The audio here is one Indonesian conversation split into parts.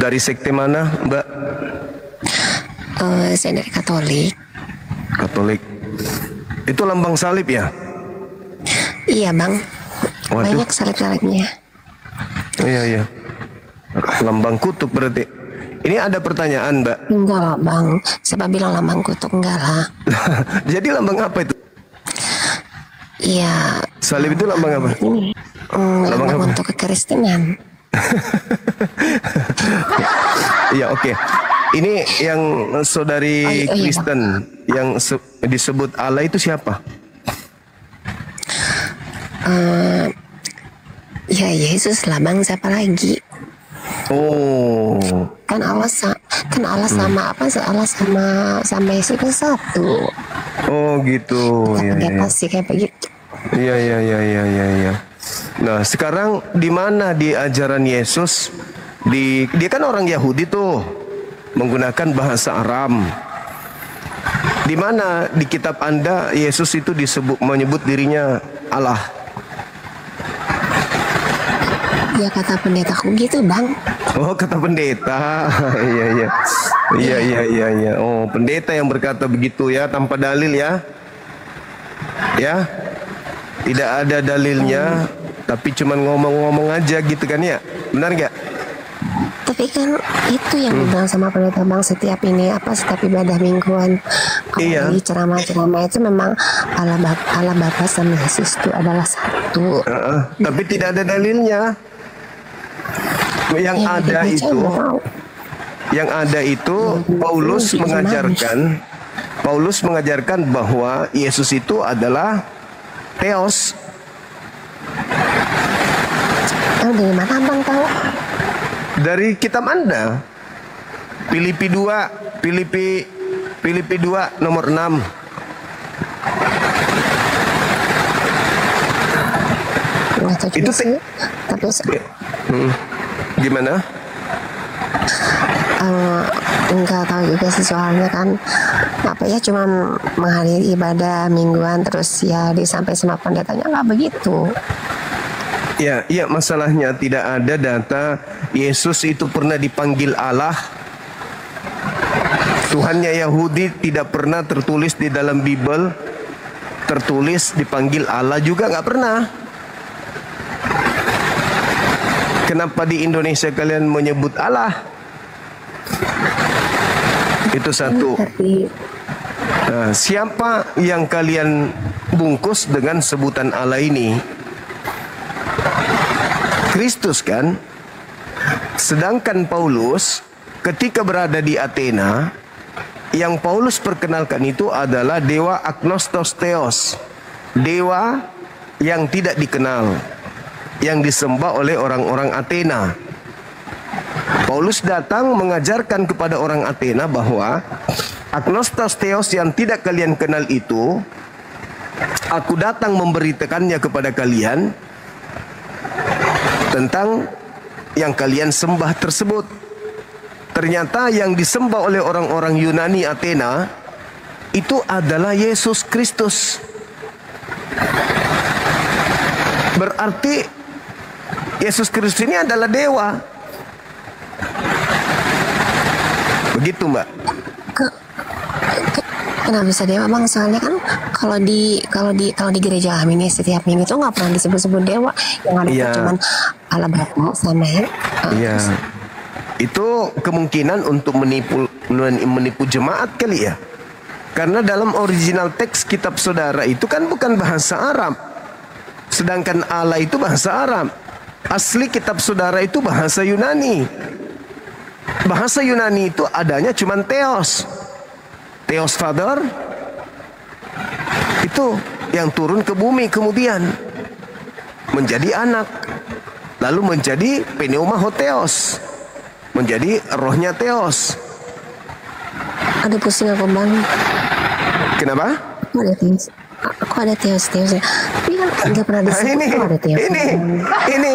Dari sekte mana, Mbak? Saya dari Katolik. Katolik. Itu lambang salib ya? Iya bang. Waduh. Banyak salib-salibnya. Iya. Lambang kutuk berarti. Ini ada pertanyaan, Mbak. Enggak lah bang. Siapa bilang lambang kutuk? Enggak lah. Jadi lambang apa itu? Iya. Salib itu lambang apa? Ini lambang apa? untuk kekristenan. Iya, oke. Ini yang saudari iya, Kristen yang disebut Allah itu siapa? Ya Yesus lah bang. Siapa lagi? Oh. Kan Allah sama apa? Allah sama Yesus kan satu. Oh gitu. Iya. Pasti kayak begitu. Iya. Nah, sekarang di mana di ajaran Yesus? Dia kan orang Yahudi tuh, menggunakan bahasa Aram. Di mana di kitab Anda Yesus itu menyebut dirinya Allah? Ya kata pendetaku gitu bang. Oh, kata pendeta. Iya. Oh, pendeta yang berkata begitu ya, tanpa dalil ya. Ya. Tidak ada dalilnya, tapi cuman ngomong-ngomong aja gitu kan ya. Benar nggak? Tapi kan itu yang dibilang sama pendeta bang, setiap ibadah mingguan, Iya. apalagi ceramah-ceramah itu memang Allah Bapa sama Yesus itu adalah satu. Tapi tidak ada dalilnya. Yang ada itu Paulus mengajarkan bahwa Yesus itu adalah Theos. Dari mana abang tahu? Dari kitab Anda. Filipi 2 nomor 6. Nggak tahu juga sih. Tapi Gimana? enggak tahu juga sih, soalnya kan cuma menghadiri ibadah mingguan terus ya disampaikan sama pendetanya nggak begitu. Ya, masalahnya tidak ada data Yesus itu pernah dipanggil Allah. Tuhannya Yahudi tidak pernah tertulis di dalam Bible, tertulis dipanggil Allah juga nggak pernah. Kenapa di Indonesia kalian menyebut Allah? Itu satu. Nah, siapa yang kalian bungkus dengan sebutan Allah ini? Kristus kan? Sedangkan Paulus ketika berada di Athena, yang Paulus perkenalkan itu adalah dewa agnostos theos, dewa yang tidak dikenal, yang disembah oleh orang-orang Athena. Paulus datang mengajarkan kepada orang Athena bahwa agnostos theos yang tidak kalian kenal itu, aku datang memberitakannya kepada kalian tentang yang kalian sembah tersebut. Ternyata yang disembah oleh orang-orang Yunani Athena itu adalah Yesus Kristus. Berarti Yesus Kristus ini adalah dewa. Begitu, Mbak. Kenapa bisa dewa bang? Soalnya kan kalau di gereja kami ini setiap minggu itu nggak pernah disebut-sebut dewa, yang ada cuma Allah Bapa sama Iya. Itu kemungkinan untuk menipu jemaat kali ya. Karena dalam original teks kitab saudara itu kan bukan bahasa Arab. Sedangkan Allah itu bahasa Arab. Asli kitab saudara itu bahasa Yunani. Bahasa Yunani itu adanya cuma Theos. Theos Father. Itu yang turun ke bumi kemudian menjadi anak. Lalu menjadi pneuma Theos. Menjadi rohnya Theos. Aduh pusing aku bang. Kenapa? Aku ada Theos ya. Tapi kan nggak pernah disebut ada Theos. Ini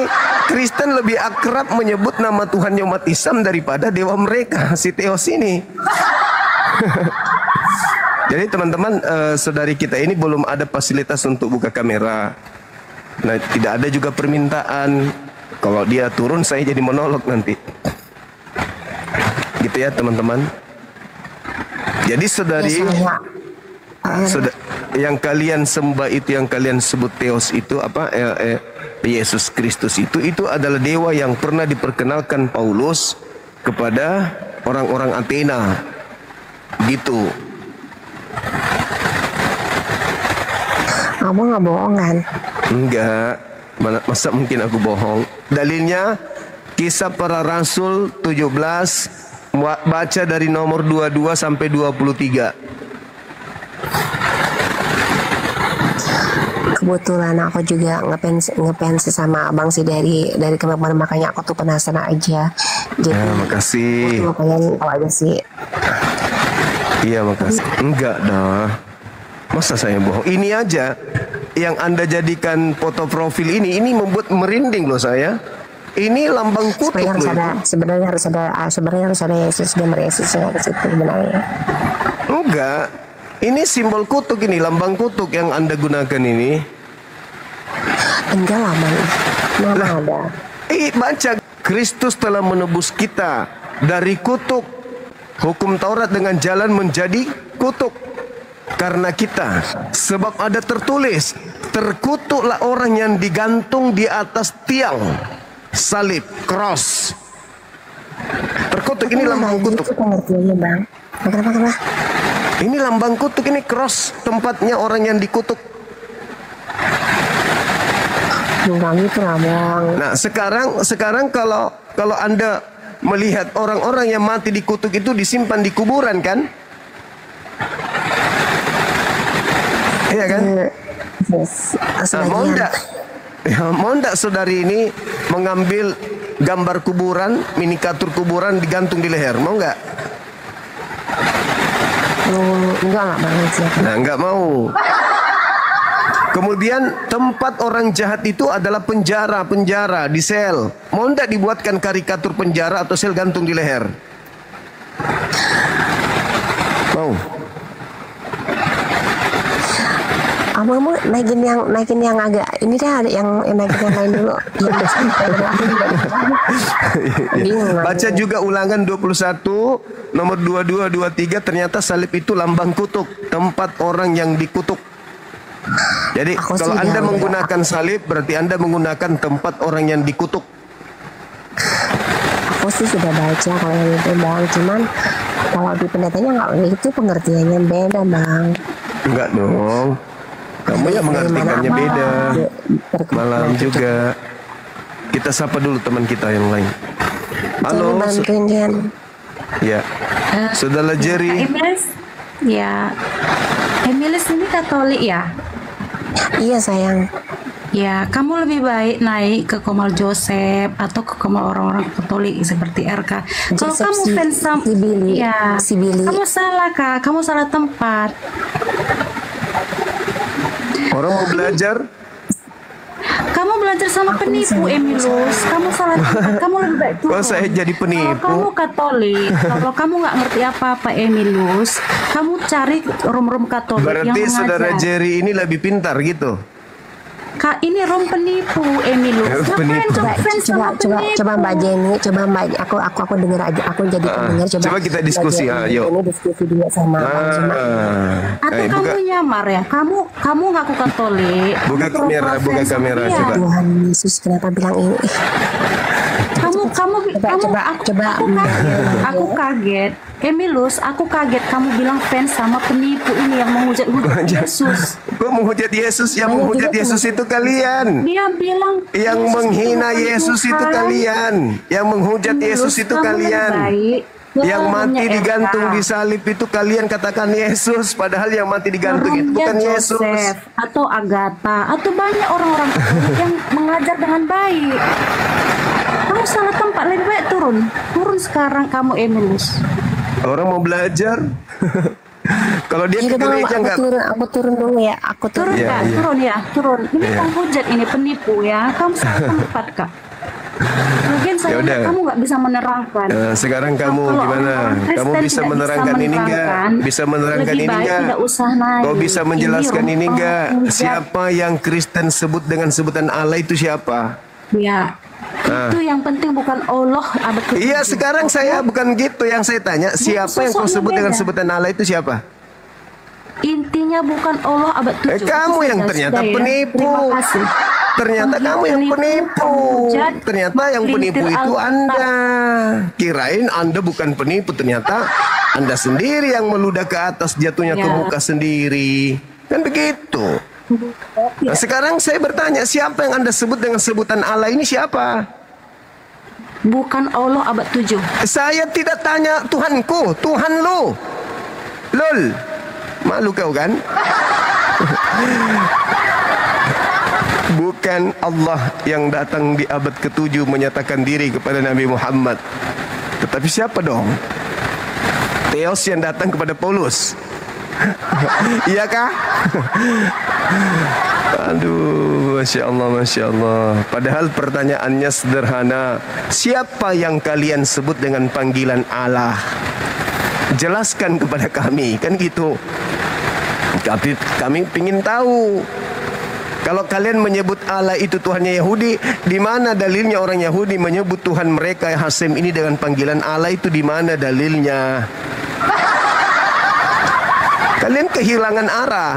Kristen lebih akrab menyebut nama Tuhan umat Islam daripada dewa mereka, si Theos ini. Jadi teman-teman, saudari kita ini belum ada fasilitas untuk buka kamera. Nah, tidak ada juga permintaan. Kalau dia turun saya jadi monolog nanti. Gitu ya teman-teman. Jadi saudari, yang kalian sembah itu, yang kalian sebut Theos itu apa? Yesus Kristus itu adalah dewa yang pernah diperkenalkan Paulus kepada orang-orang Athena. Gitu. Kamu nggak bohong kan? Enggak. Masa mungkin aku bohong? Dalilnya Kisah Para Rasul 17, baca dari nomor 22 sampai 23. Kebetulan aku juga ngefans sama abang sih dari kemarin, makanya aku tuh penasaran aja. Jadi makasih. aku pengen tahu aja sih. Iya makasih. Enggak dah. Masa saya bohong? Ini aja yang Anda jadikan foto profil ini membuat merinding loh saya. Ini lambang kutub loh. Sebenarnya harus ada Yesus, gambar Yesus yang ke situ sebenarnya. Enggak. Ini simbol kutuk, ini lambang kutuk yang Anda gunakan ini. Enggak lah, Bang. Mana ada. Baca, Kristus telah menebus kita dari kutuk. Hukum Taurat dengan jalan menjadi kutuk karena kita. Sebab ada tertulis, terkutuklah orang yang digantung di atas tiang salib, cross. Terkutuk, ini lambang kutuk. Itu pengertiannya, Bang. Kenapa? Ini lambang kutuk, ini cross, tempatnya orang yang dikutuk. Enggak gitu lah, Bang. Nah, sekarang kalau Anda melihat orang-orang yang mati dikutuk itu disimpan di kuburan kan? Iya kan? Yes. Mau enggak saudari ini mengambil gambar kuburan, miniatur kuburan digantung di leher? Mau enggak? Enggak lah, Bang. Nah, enggak mau. Kemudian tempat orang jahat itu adalah penjara di sel. Mau enggak dibuatkan karikatur penjara atau sel gantung di leher? Mau? Abang mau naikin yang agak ini deh, ada yang naikin yang lain dulu. Baca juga Ulangan 21 nomor 22 23, ternyata salib itu lambang kutuk, tempat orang yang dikutuk. Jadi kalau Anda menggunakan salib berarti Anda menggunakan tempat orang yang dikutuk. Aku sih sudah baca kalau yang itu, Bang. Cuman kalau di pendetanya nggak, itu pengertiannya beda, Bang. Enggak dong. Kamu yang mengartikannya beda. Malam juga. Kita sapa dulu teman kita yang lain. Halo. Ya. Saudara Jerry. Emilis. Ya. Emilis ini Katolik ya? Iya, sayang. Ya, kamu lebih baik naik ke Komal Joseph atau ke Komal orang-orang Katolik seperti RK. Kalau kamu fans sama si Billy. Kamu salah, Kak. Kamu salah tempat. Orang mau belajar. Kamu belajar sama penipu, Emilus. Kamu salah tempat. Kamu lebih baik turun. Kalau saya jadi penipu. Kalau kamu Katolik, kalau kamu nggak ngerti apa-apa, Emilus, kamu cari rom-rom Katolik yang berarti mengajar. saudara Jerry ini lebih pintar gitu. Kak, ini rom penipu, Emilus. Penipu. Coba Mbak Jenny, aku denger aja, aku jadi pendengar. Coba kita diskusi, ayo. Ini diskusi dulu sama Bang Zuma. Atau kamu nyamar ya? Kamu ngaku Katolik. Buka kamera Iya. coba. Tuhan Yesus, kenapa bilang ini? Aku kaget. Emilus, aku kaget kamu bilang fans sama penipu ini yang menghujat Yesus. Kok menghujat Yesus? Yang menghujat Yesus itu kalian. Dia bilang yang menghina Yesus itu kalian. Yang menghujat Yesus itu kalian. Yang mati digantung di salib itu kalian katakan Yesus, padahal yang mati digantung itu bukan Yesus. Atau Agatha atau banyak orang-orang yang mengajar dengan baik. Kamu salah tempat, lebih baik turun sekarang kamu, Emilus. Orang mau belajar. Kalau dia ke gereja enggak. Aku turun dulu ya. Turun. Turun. Ini penghujat, ini penipu ya. Kamu salah tempat, Kak. Mungkin saya kamu nggak bisa menerangkan. Sekarang kamu gimana? Kamu bisa menerangkan ini enggak? Bisa menerangkan ini enggak? Kau bisa menjelaskan ini enggak? Siapa yang Kristen sebut dengan sebutan Allah itu siapa? Ya, Itu yang penting bukan Allah abad ke-7. Iya, sekarang saya bukan gitu yang saya tanya. Siapa yang kau sebut dengan sebutan Allah itu siapa? Intinya bukan Allah abad 7. Kamu yang ternyata penipu. Terima kasih. Ternyata kamu yang penipu. Ternyata yang penipu itu Anda. Kirain Anda bukan penipu, ternyata Anda sendiri yang meludah ke atas, jatuhnya ke muka sendiri. Kan begitu. Nah, sekarang saya bertanya, siapa yang Anda sebut dengan sebutan Allah ini siapa? Bukan Allah abad 7. Saya tidak tanya Tuhanku, Tuhan lu. Lol. Malu kau kan? Bukan Allah yang datang di abad ke-7 menyatakan diri kepada Nabi Muhammad. Tetapi siapa dong? Theos yang datang kepada Paulus. Iya kah? Aduh, Masya Allah, Masya Allah. Padahal pertanyaannya sederhana. Siapa yang kalian sebut dengan panggilan Allah? Jelaskan kepada kami, kan gitu. Tapi kami ingin tahu. Kalau kalian menyebut Allah itu Tuhannya Yahudi, di mana dalilnya orang Yahudi menyebut Tuhan mereka Hasim ini dengan panggilan Allah itu, di mana dalilnya? Kalian kehilangan arah.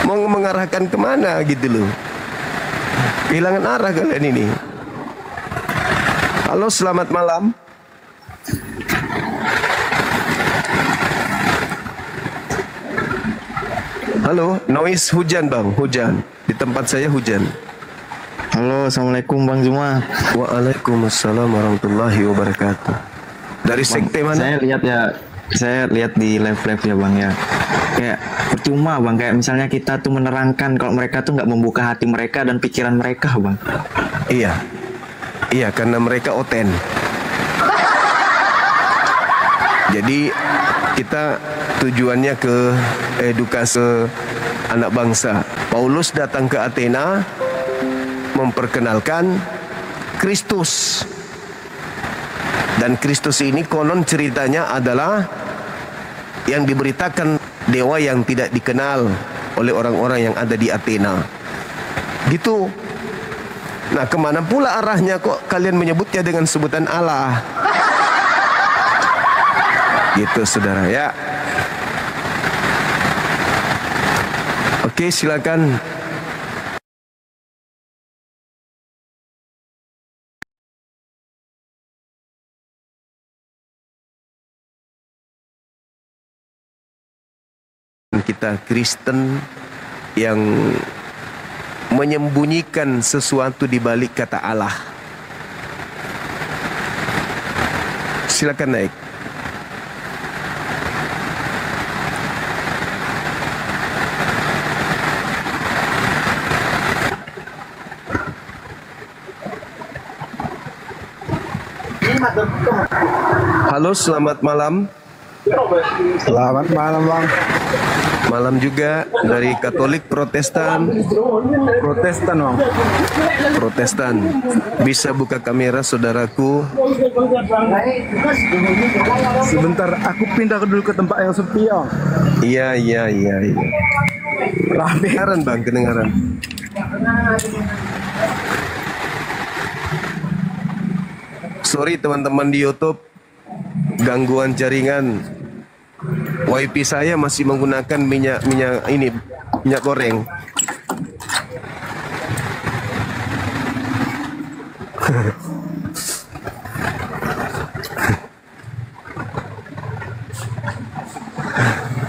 Mau mengarahkan kemana gitu loh. Kehilangan arah kalian ini. Halo, selamat malam. Halo, noise hujan bang, hujan. Di tempat saya hujan. Halo, assalamualaikum Bang Zuma. Waalaikumsalam warahmatullahi wabarakatuh. Dari sekte mana? Saya lihat di live ya Bang ya. Kayak percuma Bang, kayak misalnya kita tuh menerangkan kalau mereka tuh nggak membuka hati mereka dan pikiran mereka Bang. Iya, karena mereka oten. Jadi kita tujuannya ke edukasi anak bangsa. Paulus datang ke Athena memperkenalkan Kristus. Dan Kristus ini konon ceritanya adalah yang diberitakan dewa yang tidak dikenal oleh orang-orang yang ada di Athena. Gitu. Nah, kemana pula arahnya kok kalian menyebutnya dengan sebutan Allah? Gitu saudara ya. Oke, silakan. Kita Kristen yang menyembunyikan sesuatu di balik kata Allah. Silakan naik. Halo, selamat malam. Selamat malam Bang. Malam juga dari Katolik Protestan. Protestan Bang. Protestan. Bisa buka kamera saudaraku. Sebentar, aku pindah dulu ke tempat yang sepi Bang. Iya. Rame. Kedengaran bang, kedengaran. Sorry teman-teman di YouTube, gangguan jaringan. WiFi saya masih menggunakan minyak goreng.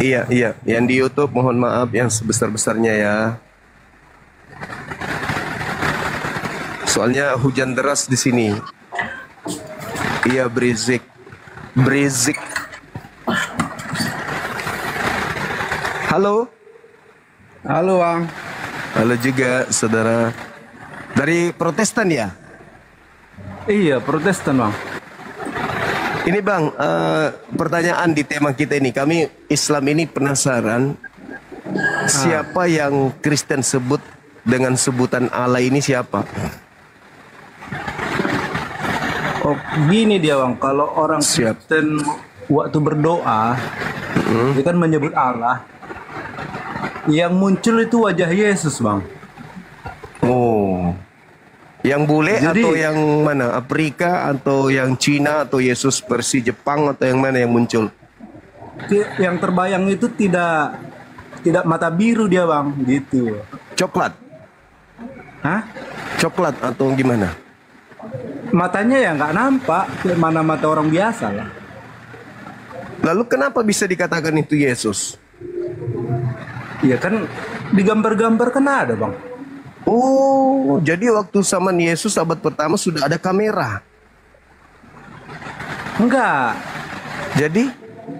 Iya, yang di YouTube mohon maaf yang sebesar-besarnya ya. Soalnya hujan deras di sini. Iya, berisik. Halo. Halo Bang. Halo juga saudara. Dari Protestan ya? Iya, Protestan Bang. Ini bang, pertanyaan di tema kita ini. Kami Islam ini penasaran. Siapa yang Kristen sebut dengan sebutan Allah ini siapa? Oh, gini dia Bang. Kalau orang Kristen waktu berdoa, dia kan menyebut Allah. Yang muncul itu wajah Yesus Bang. Oh. Yang bule Jadi- atau yang mana? Afrika atau yang Cina atau Yesus versi Jepang atau yang mana yang muncul? Yang terbayang itu tidak mata biru dia bang, gitu. Coklat, Hah? coklat atau gimana? Matanya ya nggak nampak, kayak mana mata orang biasa lah. Lalu kenapa bisa dikatakan itu Yesus? Iya kan, di gambar-gambar kan ada bang. Oh, jadi waktu zaman Yesus abad pertama sudah ada kamera. Enggak, Jadi,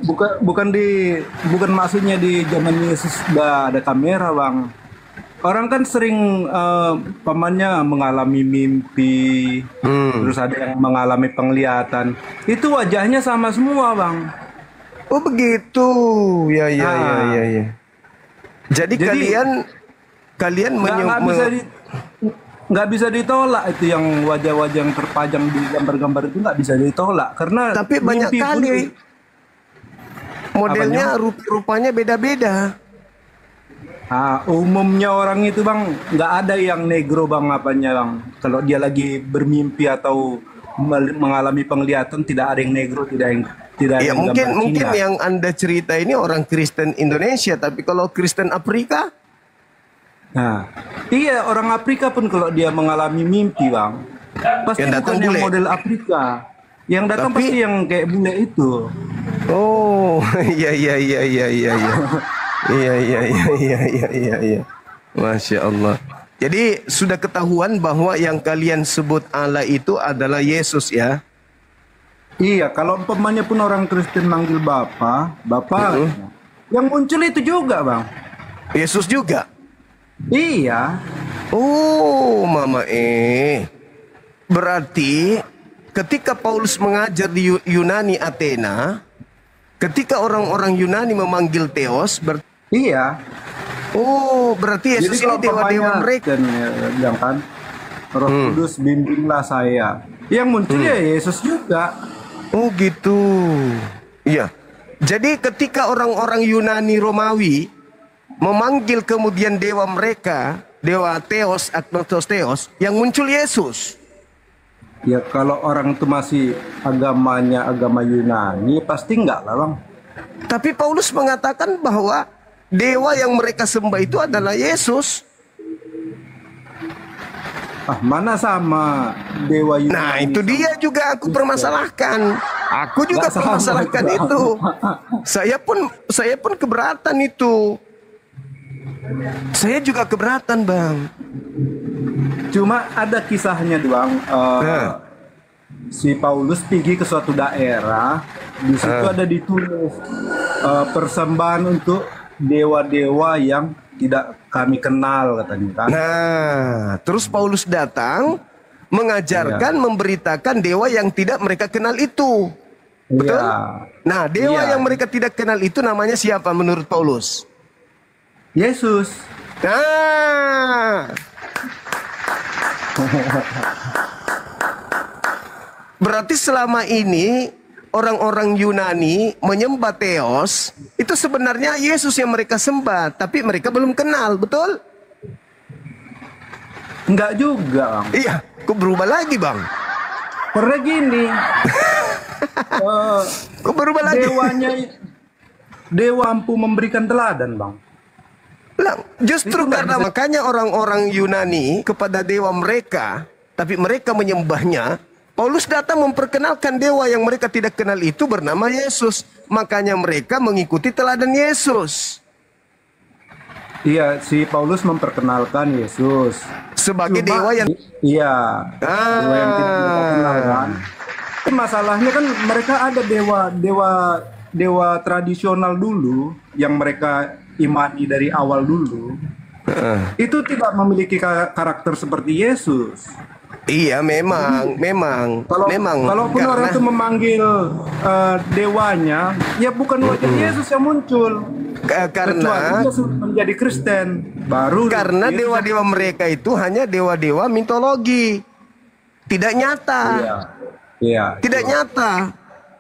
bukan maksudnya di zaman Yesus udah ada kamera bang. Orang kan sering pamannya mengalami mimpi, terus ada yang mengalami penglihatan. Itu wajahnya sama semua bang. oh begitu. Ya, ya, ya, Ah. ya, ya. Jadi kalian nggak bisa ditolak itu yang wajah-wajah yang terpajang di gambar-gambar itu nggak bisa ditolak karena tapi banyak mimpi pun- kali modelnya rupanya beda-beda. Umumnya orang itu bang nggak ada yang negro bang apanya bang. Kalau dia lagi bermimpi atau mengalami penglihatan tidak ada yang negro, tidak ada Ya yang gambar mungkin Cina. yang Anda cerita ini orang Kristen Indonesia, tapi kalau Kristen Afrika, Nah, iya orang Afrika pun kalau dia mengalami mimpi bang, pasti Yang datang bukan yang bule. model Afrika, yang datang Tapi- pasti yang kayak bule itu. oh iya iya iya iya iya iya iya iya iya iya iya iya iya, Masya Allah. Jadi sudah ketahuan bahwa yang kalian sebut Allah itu adalah Yesus ya. Iya, kalau umpamanya pun orang Kristen manggil Bapak, yang muncul itu juga bang. Yesus juga. Iya, Oh, Mama berarti ketika Paulus mengajar di Yunani Athena, ketika orang-orang Yunani memanggil Theos, iya. berarti Yesus ini dewa-dewa mereka. dan bilang kan, Roh Kudus bimbinglah saya. Yang muncul ya Yesus juga. Oh gitu. Iya. Jadi ketika orang-orang Yunani Romawi memanggil kemudian dewa mereka, dewa Theos, Agnostos Theos, yang muncul Yesus. Ya kalau orang itu masih agamanya agama Yunani, pasti enggak lah bang. Tapi Paulus mengatakan bahwa dewa yang mereka sembah itu adalah Yesus. Mana sama dewa Yunani. Nah, itu dia juga aku permasalahkan. Aku juga Nggak sama, permasalahkan Bang. itu. Saya pun keberatan itu. Saya juga keberatan, Bang. Cuma ada kisahnya doang. Si Paulus pergi ke suatu daerah, di situ ada ditulis persembahan untuk dewa-dewa yang tidak kami kenal katanya kan. Nah, terus Paulus datang mengajarkan, memberitakan dewa yang tidak mereka kenal itu. Betul? Iya. Nah, dewa Iya. yang mereka tidak kenal itu namanya siapa menurut Paulus? Yesus. Nah. Berarti selama ini orang-orang Yunani menyembah Theos, itu sebenarnya Yesus yang mereka sembah, tapi mereka belum kenal, betul? Enggak juga bang. Iya, kok berubah lagi, Bang? Karena gini. Kok berubah lagi? Dewa mampu memberikan teladan bang. Lah, justru Itu nggak karena makanya orang-orang Yunani kepada dewa mereka, tapi mereka menyembahnya, Paulus datang memperkenalkan dewa yang mereka tidak kenal itu bernama Yesus. Makanya mereka mengikuti teladan Yesus. Iya, si Paulus memperkenalkan Yesus Sebagai Cuma- dewa yang... Iya, dewa yang tidak mereka kenal kan. Tapi masalahnya kan mereka ada dewa tradisional dulu yang mereka imani dari awal dulu. Itu tidak memiliki karakter seperti Yesus. Iya, memang. Kalaupun orang itu memanggil dewanya, ya bukan wajah Yesus yang muncul. Kecuali karena dia sudah menjadi Kristen, baru Yesus- dewa-dewa mereka itu hanya dewa-dewa mitologi, tidak nyata. Iya. Tidak nyata.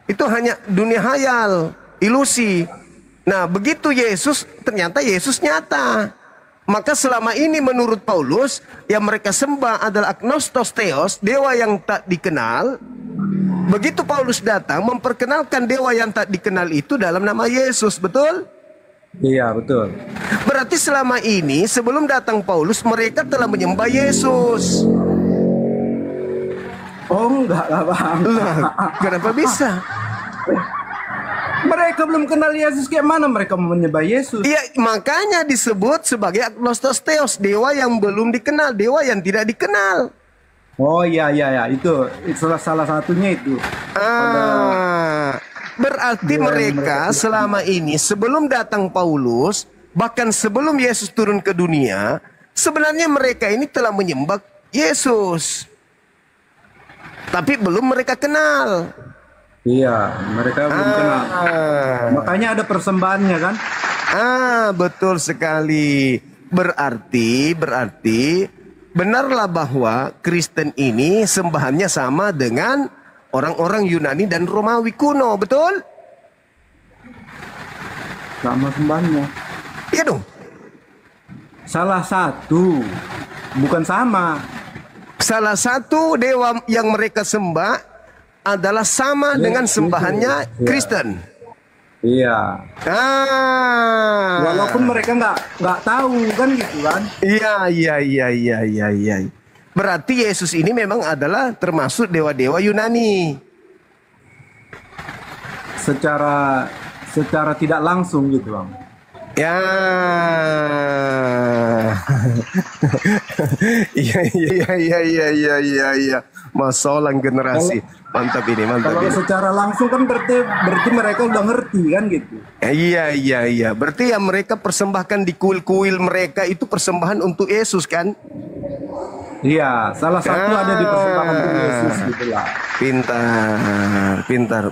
Itu hanya dunia hayal, ilusi. Nah, begitu Yesus, ternyata Yesus nyata. Maka selama ini menurut Paulus, yang mereka sembah adalah agnostos theos, dewa yang tak dikenal. Begitu Paulus datang, memperkenalkan dewa yang tak dikenal itu dalam nama Yesus, betul? Iya, betul. Berarti selama ini, sebelum datang Paulus, mereka telah menyembah Yesus. Oh, enggak lah, Bang. Lah, kenapa bisa? Mereka belum kenal Yesus, kayak mana mereka mau menyembah Yesus? Iya, makanya disebut sebagai agnostos theos, dewa yang belum dikenal, dewa yang tidak dikenal. Oh iya, itu salah satunya itu. Berarti mereka selama ini sebelum datang Paulus, bahkan sebelum Yesus turun ke dunia, sebenarnya mereka ini telah menyembah Yesus. Tapi belum mereka kenal. Iya, mereka belum kenal. Makanya ada persembahannya kan? Betul sekali. Berarti benarlah bahwa Kristen ini sembahannya sama dengan orang-orang Yunani dan Romawi kuno, betul? Sama sembahnya. Iya dong. Salah satu, bukan sama. Salah satu dewa yang mereka sembah adalah sama dengan sembahannya Kristen. Iya. Walaupun mereka nggak tahu kan gitu kan? Iya. Berarti Yesus ini memang adalah termasuk dewa-dewa Yunani. Secara tidak langsung gitu, Bang. Ya. Iya. Masalah generasi. Mantap ini. Kalau secara langsung kan berarti mereka udah ngerti kan gitu. Iya. Berarti yang mereka persembahkan di kuil-kuil mereka itu persembahan untuk Yesus kan? Iya, salah satu ada di persembahan untuk Yesus gitu lah. Pintar.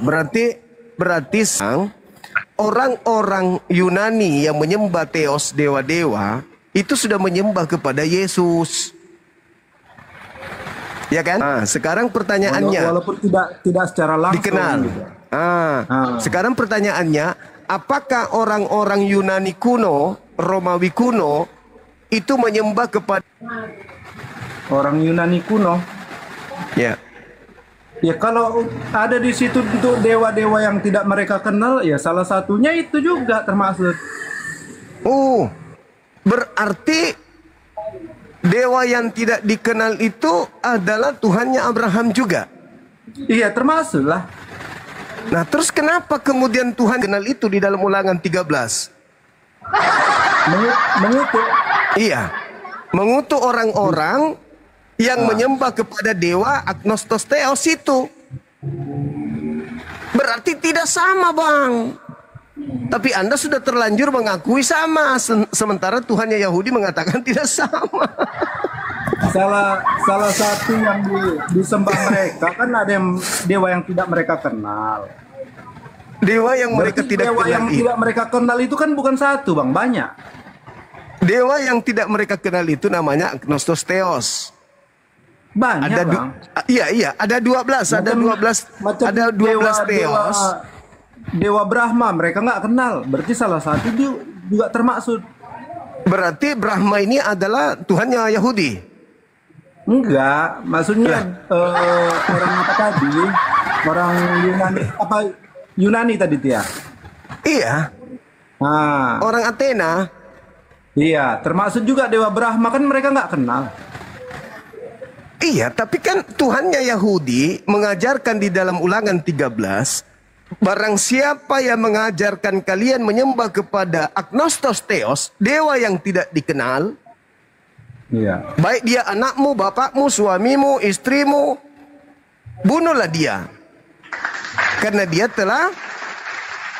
Berarti orang-orang Yunani yang menyembah theos, dewa-dewa, itu sudah menyembah kepada Yesus. Ya kan? Sekarang pertanyaannya, walaupun tidak secara langsung dikenal. Gitu. Sekarang pertanyaannya, apakah orang-orang Yunani kuno, Romawi kuno itu menyembah kepada orang Yunani kuno? Ya. Ya kalau ada di situ untuk dewa-dewa yang tidak mereka kenal, ya salah satunya itu juga termasuk. Berarti dewa yang tidak dikenal itu adalah Tuhannya Abraham juga. Iya, termasuk lah. Nah, terus kenapa kemudian Tuhan kenal itu di dalam Ulangan 13? Mengutuk. Iya. Mengutuk orang-orang yang menyembah kepada dewa agnostos theos itu. Berarti tidak sama, Bang. Tapi Anda sudah terlanjur mengakui sama, sementara Tuhannya Yahudi mengatakan tidak sama. Salah satu yang disembah mereka kan ada yang dewa yang tidak mereka kenal. Dewa yang mereka tidak dewa kenal yang tidak mereka kenal itu kan bukan satu, Bang, banyak. Dewa yang tidak mereka kenal itu namanya agnostos theos. Banyak, Bang. Iya, ada 12, ada 12, ada 12 theos. Dewa Brahma mereka nggak kenal, berarti salah satu juga termaksud. Berarti Brahma ini adalah Tuhannya Yahudi? Enggak, maksudnya orang apa tadi? Orang Yunani apa? Yunani tadi dia. Iya. Orang Athena. Iya, termasuk juga Dewa Brahma kan mereka nggak kenal. Iya, tapi kan Tuhannya Yahudi mengajarkan di dalam Ulangan 13. Barang siapa yang mengajarkan kalian menyembah kepada agnostos theos, dewa yang tidak dikenal, iya, baik dia anakmu, bapakmu, suamimu, istrimu, bunuhlah dia. Karena dia telah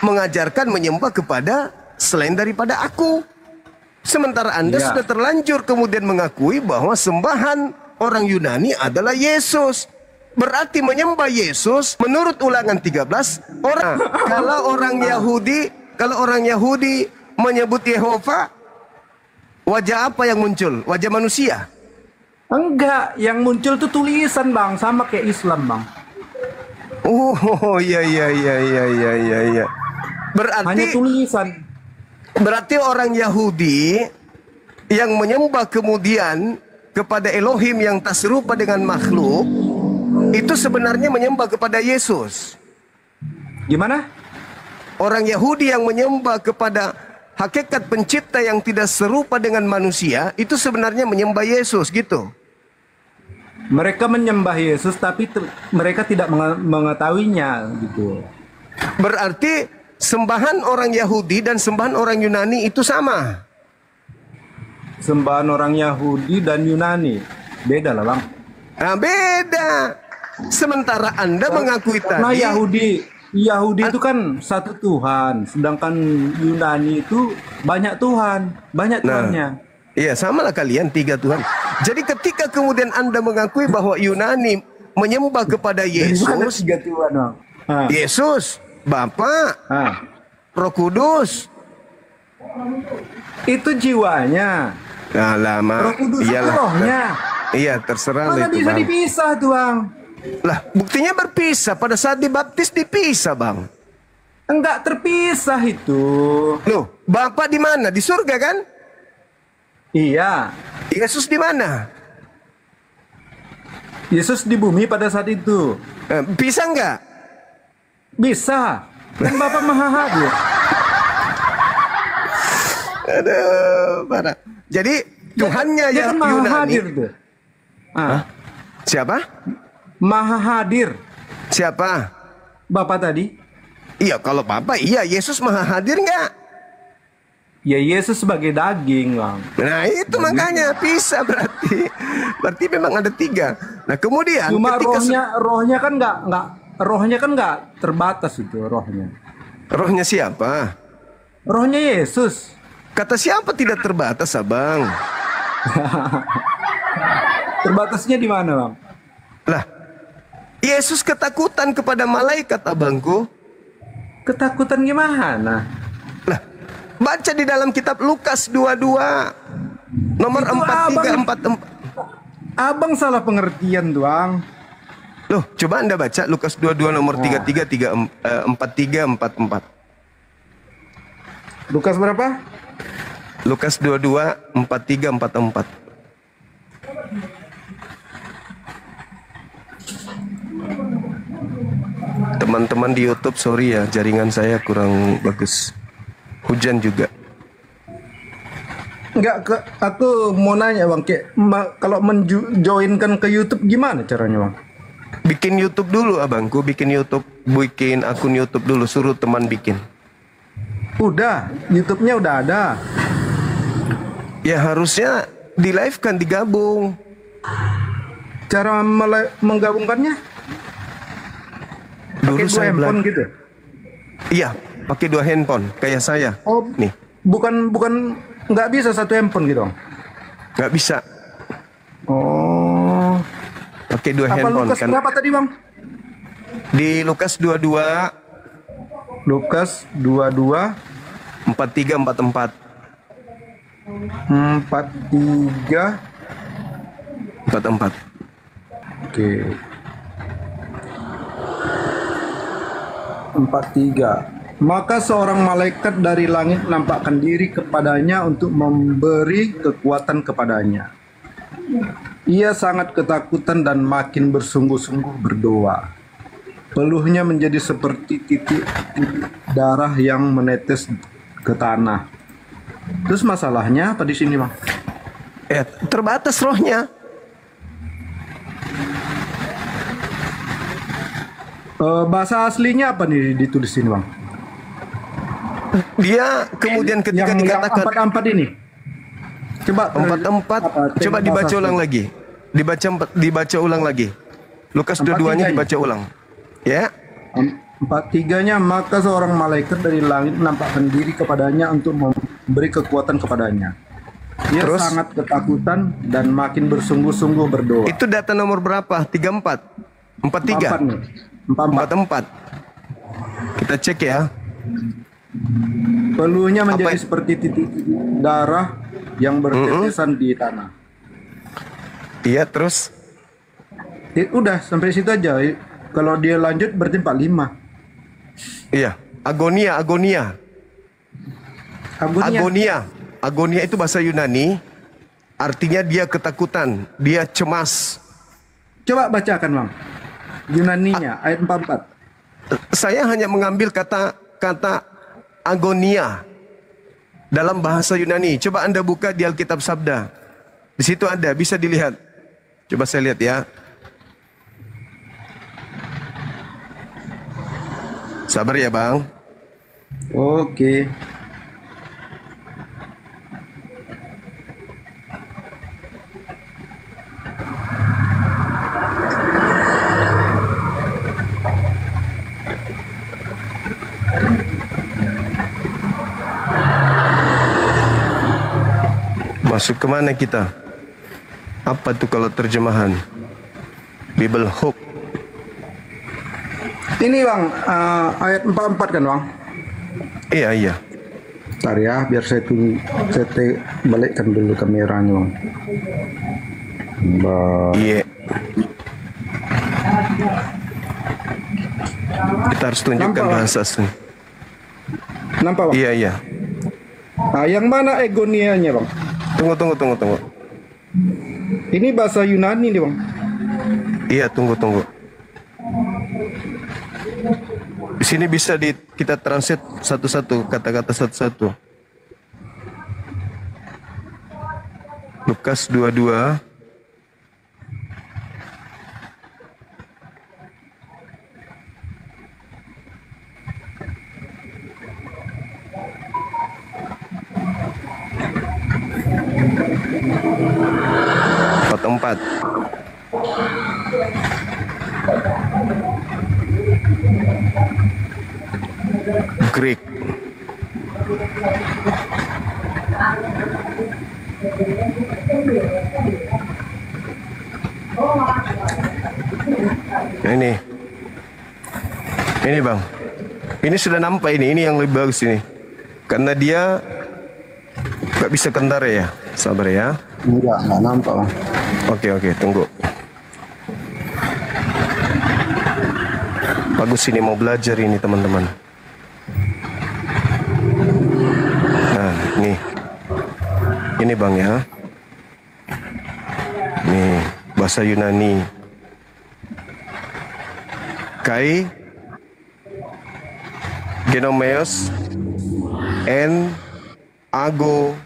mengajarkan menyembah kepada selain daripada aku. Sementara Anda sudah terlanjur kemudian mengakui bahwa sembahan orang Yunani adalah Yesus. Berarti menyembah Yesus menurut Ulangan 13 kalau orang Yahudi menyebut Yehova, wajah apa yang muncul? Wajah manusia? Enggak, yang muncul tuh tulisan, Bang, sama kayak Islam, Bang. Iya. Berarti hanya tulisan. Berarti orang Yahudi yang menyembah kemudian kepada Elohim yang tak serupa dengan makhluk, itu sebenarnya menyembah kepada Yesus. Gimana? Orang Yahudi yang menyembah kepada hakikat pencipta yang tidak serupa dengan manusia, itu sebenarnya menyembah Yesus gitu. Mereka menyembah Yesus tapi mereka tidak mengetahuinya gitu. Berarti sembahan orang Yahudi dan sembahan orang Yunani itu sama. Sembahan orang Yahudi dan Yunani beda lah bang. Nah, beda. Sementara Anda mengakui Karena tadi Yahudi itu kan satu Tuhan, sedangkan Yunani itu banyak Tuhan, banyak Tuhannya. Iya, samalah kalian 3 Tuhan. Jadi ketika kemudian Anda mengakui bahwa Yunani menyembah kepada Yesus, 3 Tuhan bang. Yesus, Bapa, Roh Kudus, itu jiwanya. nah lama, Roh Kudus itu rohnya. Iya, terserah lah Mana itu bisa bang. dipisah tuh bang? Lah, buktinya berpisah. Pada saat dibaptis dipisah bang. Enggak terpisah itu. Loh, Bapa di mana? Di surga kan? Iya. Yesus di mana? Yesus di bumi pada saat itu. Bisa nggak? Bisa. Kan Bapak Maha Hadir. Aduh, parah. Jadi Tuhannya Dia yang kan Maha Yunani. Hadir tuh. Siapa? Maha Hadir. Siapa? Bapak tadi. Iya, kalau Bapa iya. Yesus Maha Hadir nggak? Ya Yesus sebagai daging bang. Nah itu makanya pisah berarti. Berarti memang ada 3. Nah kemudian Cuma ketika rohnya kan nggak terbatas itu rohnya. rohnya siapa? Rohnya Yesus. Kata siapa tidak terbatas, abang? Terbatasnya di mana bang? Lah, Yesus ketakutan kepada malaikat, abangku. Ketakutan gimana? Lah, baca di dalam kitab Lukas 22 nomor Itu 4344. Abang salah pengertian doang. Loh, coba Anda baca Lukas 22 nomor 43 44. Lukas berapa? Lukas 22 43 44. Teman-teman di YouTube, sorry ya, jaringan saya kurang bagus. Hujan juga. Enggak, aku mau nanya bang, kalau menjoinkan ke YouTube gimana caranya bang? Bikin YouTube dulu, abangku. Bikin akun YouTube dulu. Suruh teman bikin. Udah, YouTube-nya udah ada. Ya harusnya di live kan, digabung. Cara menggabungkannya? Dulu Pakai 2 saya handphone gitu? Iya, pakai 2 handphone kayak saya. Oh, Nih, bukan nggak bisa 1 handphone gitu bang? nggak bisa. Oh. Pakai 2 Apa handphone Lukas kan. berapa tadi bang? Di Lukas 22 Lukas 22 43 44. 43. 44. Oke. 43. Maka seorang malaikat dari langit nampakkan diri kepadanya untuk memberi kekuatan kepadanya. Ia sangat ketakutan dan makin bersungguh-sungguh berdoa. Peluhnya menjadi seperti titik darah yang menetes ke tanah. Terus masalahnya apa di sini, Bang? Terbatas rohnya. Bahasa aslinya apa nih ditulis ini, Bang? Dia kemudian ketika dikatakan yang 44 ini. Coba 44, coba dibaca ulang lagi. Dibaca ulang lagi. Lukas 22-nya dibaca ulang. Ya. 43-nya, maka seorang malaikat dari langit menampakkan diri kepadanya untuk memberi kekuatan kepadanya. Ia Terus? sangat ketakutan dan makin bersungguh-sungguh berdoa. Itu data nomor berapa? 34. 43. 44 nih. 44. 44. Kita cek ya. Peluhnya menjadi Apa? seperti titik darah yang bertetesan di tanah. Iya, terus Udah sampai situ aja. Kalau dia lanjut berarti 45. iya, agonia. Agonia itu bahasa Yunani, artinya dia ketakutan, dia cemas. Coba bacakan Bang. Yunaninya ayat 44. Saya hanya mengambil kata agonia dalam bahasa Yunani. Coba Anda buka di Alkitab Sabda. Di situ ada, bisa dilihat. Coba saya lihat ya. Sabar ya Bang. Oke. Masuk kemana kita? Apa tuh kalau terjemahan? Bible Hope. Ini Bang, ayat 44 kan Bang? Iya. Bentar ya, biar saya balikkan dulu kameranya Bang. Iya. Kita harus tunjukkan Nampak, bahasa asli. Nampak Bang? Iya. Nah, yang mana egonianya Bang? Tunggu. Ini bahasa Yunani nih Bang. Iya, tunggu. Di sini bisa kita translate satu-satu, kata-kata satu-satu. Lukas 22. Empat. Greek. Ini Bang. Ini sudah nampak ini yang lebih bagus ini. Karena dia nggak bisa kentara ya. Sabar ya. Enggak nampak Bang. Oke, tunggu. Bagus ini mau belajar ini teman-teman. Nah, nih. Ini Bang ya. Nih, bahasa Yunani. Kai genomeos en agonia.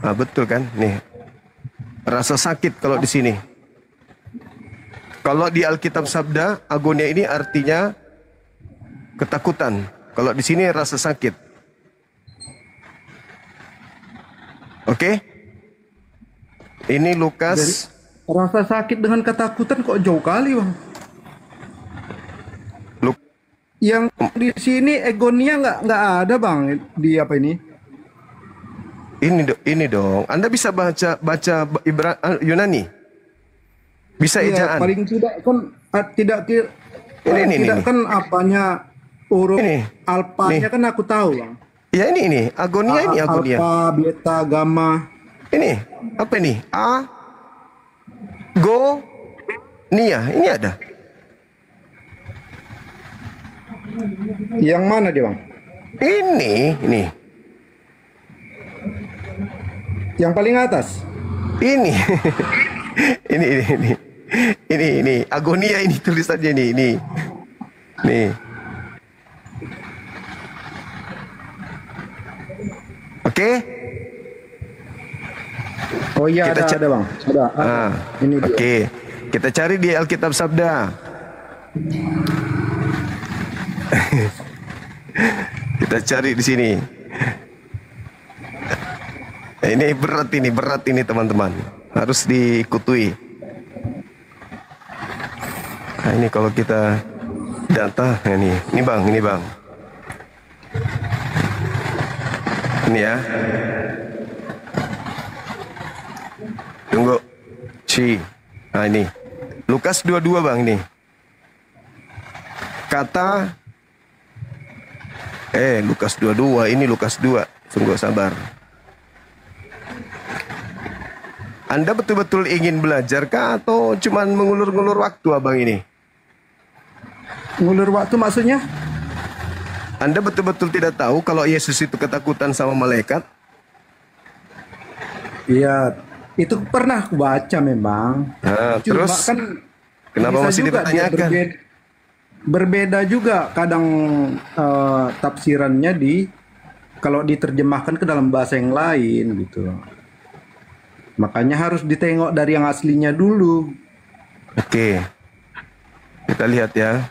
Ah, betul kan? Nih. Rasa sakit kalau di sini. Kalau di Alkitab Sabda, agonia ini artinya ketakutan. Kalau di sini rasa sakit. Oke? Ini Lukas. Jadi, rasa sakit dengan ketakutan kok jauh kali Bang. Yang di sini egonia nggak ada Bang di apa ini? Ini dong. Anda bisa baca Yunani. Bisa Iya, ejaan. paling tidak kan tidak Ini. kan apanya huruf Ini. alfanya kan aku tahu Bang. Ya ini agonia ini agonia. Alfa, beta, gamma. Ini apa ini? Nia. Ini ada. Yang mana dia Bang? Ini. Yang paling atas. Ini. ini agonia ini tulisannya ini. Nih. Oke? Oh iya ada Bang. Ada. Ini dia. Oke. Kita cari di Alkitab Sabda. Kita cari di sini. Ini berat ini teman-teman. Harus dikutui. Nah, ini kalau kita data ini Bang. Ini ya. Tunggu. Nah ini. Lukas 22 Bang ini. Kata Lukas 22, ini Lukas 2. Sungguh sabar. Anda betul-betul ingin belajar kah atau cuman mengulur-ngulur waktu Abang ini? Ngulur waktu maksudnya? Anda betul-betul tidak tahu kalau Yesus itu ketakutan sama malaikat? Iya, itu pernah aku baca memang. Nah, Cuma terus kan kenapa bisa masih juga dia dipertanyakan? berbeda juga kadang tafsirannya kalau diterjemahkan ke dalam bahasa yang lain gitu. Makanya harus ditengok dari yang aslinya dulu. Oke, kita lihat ya.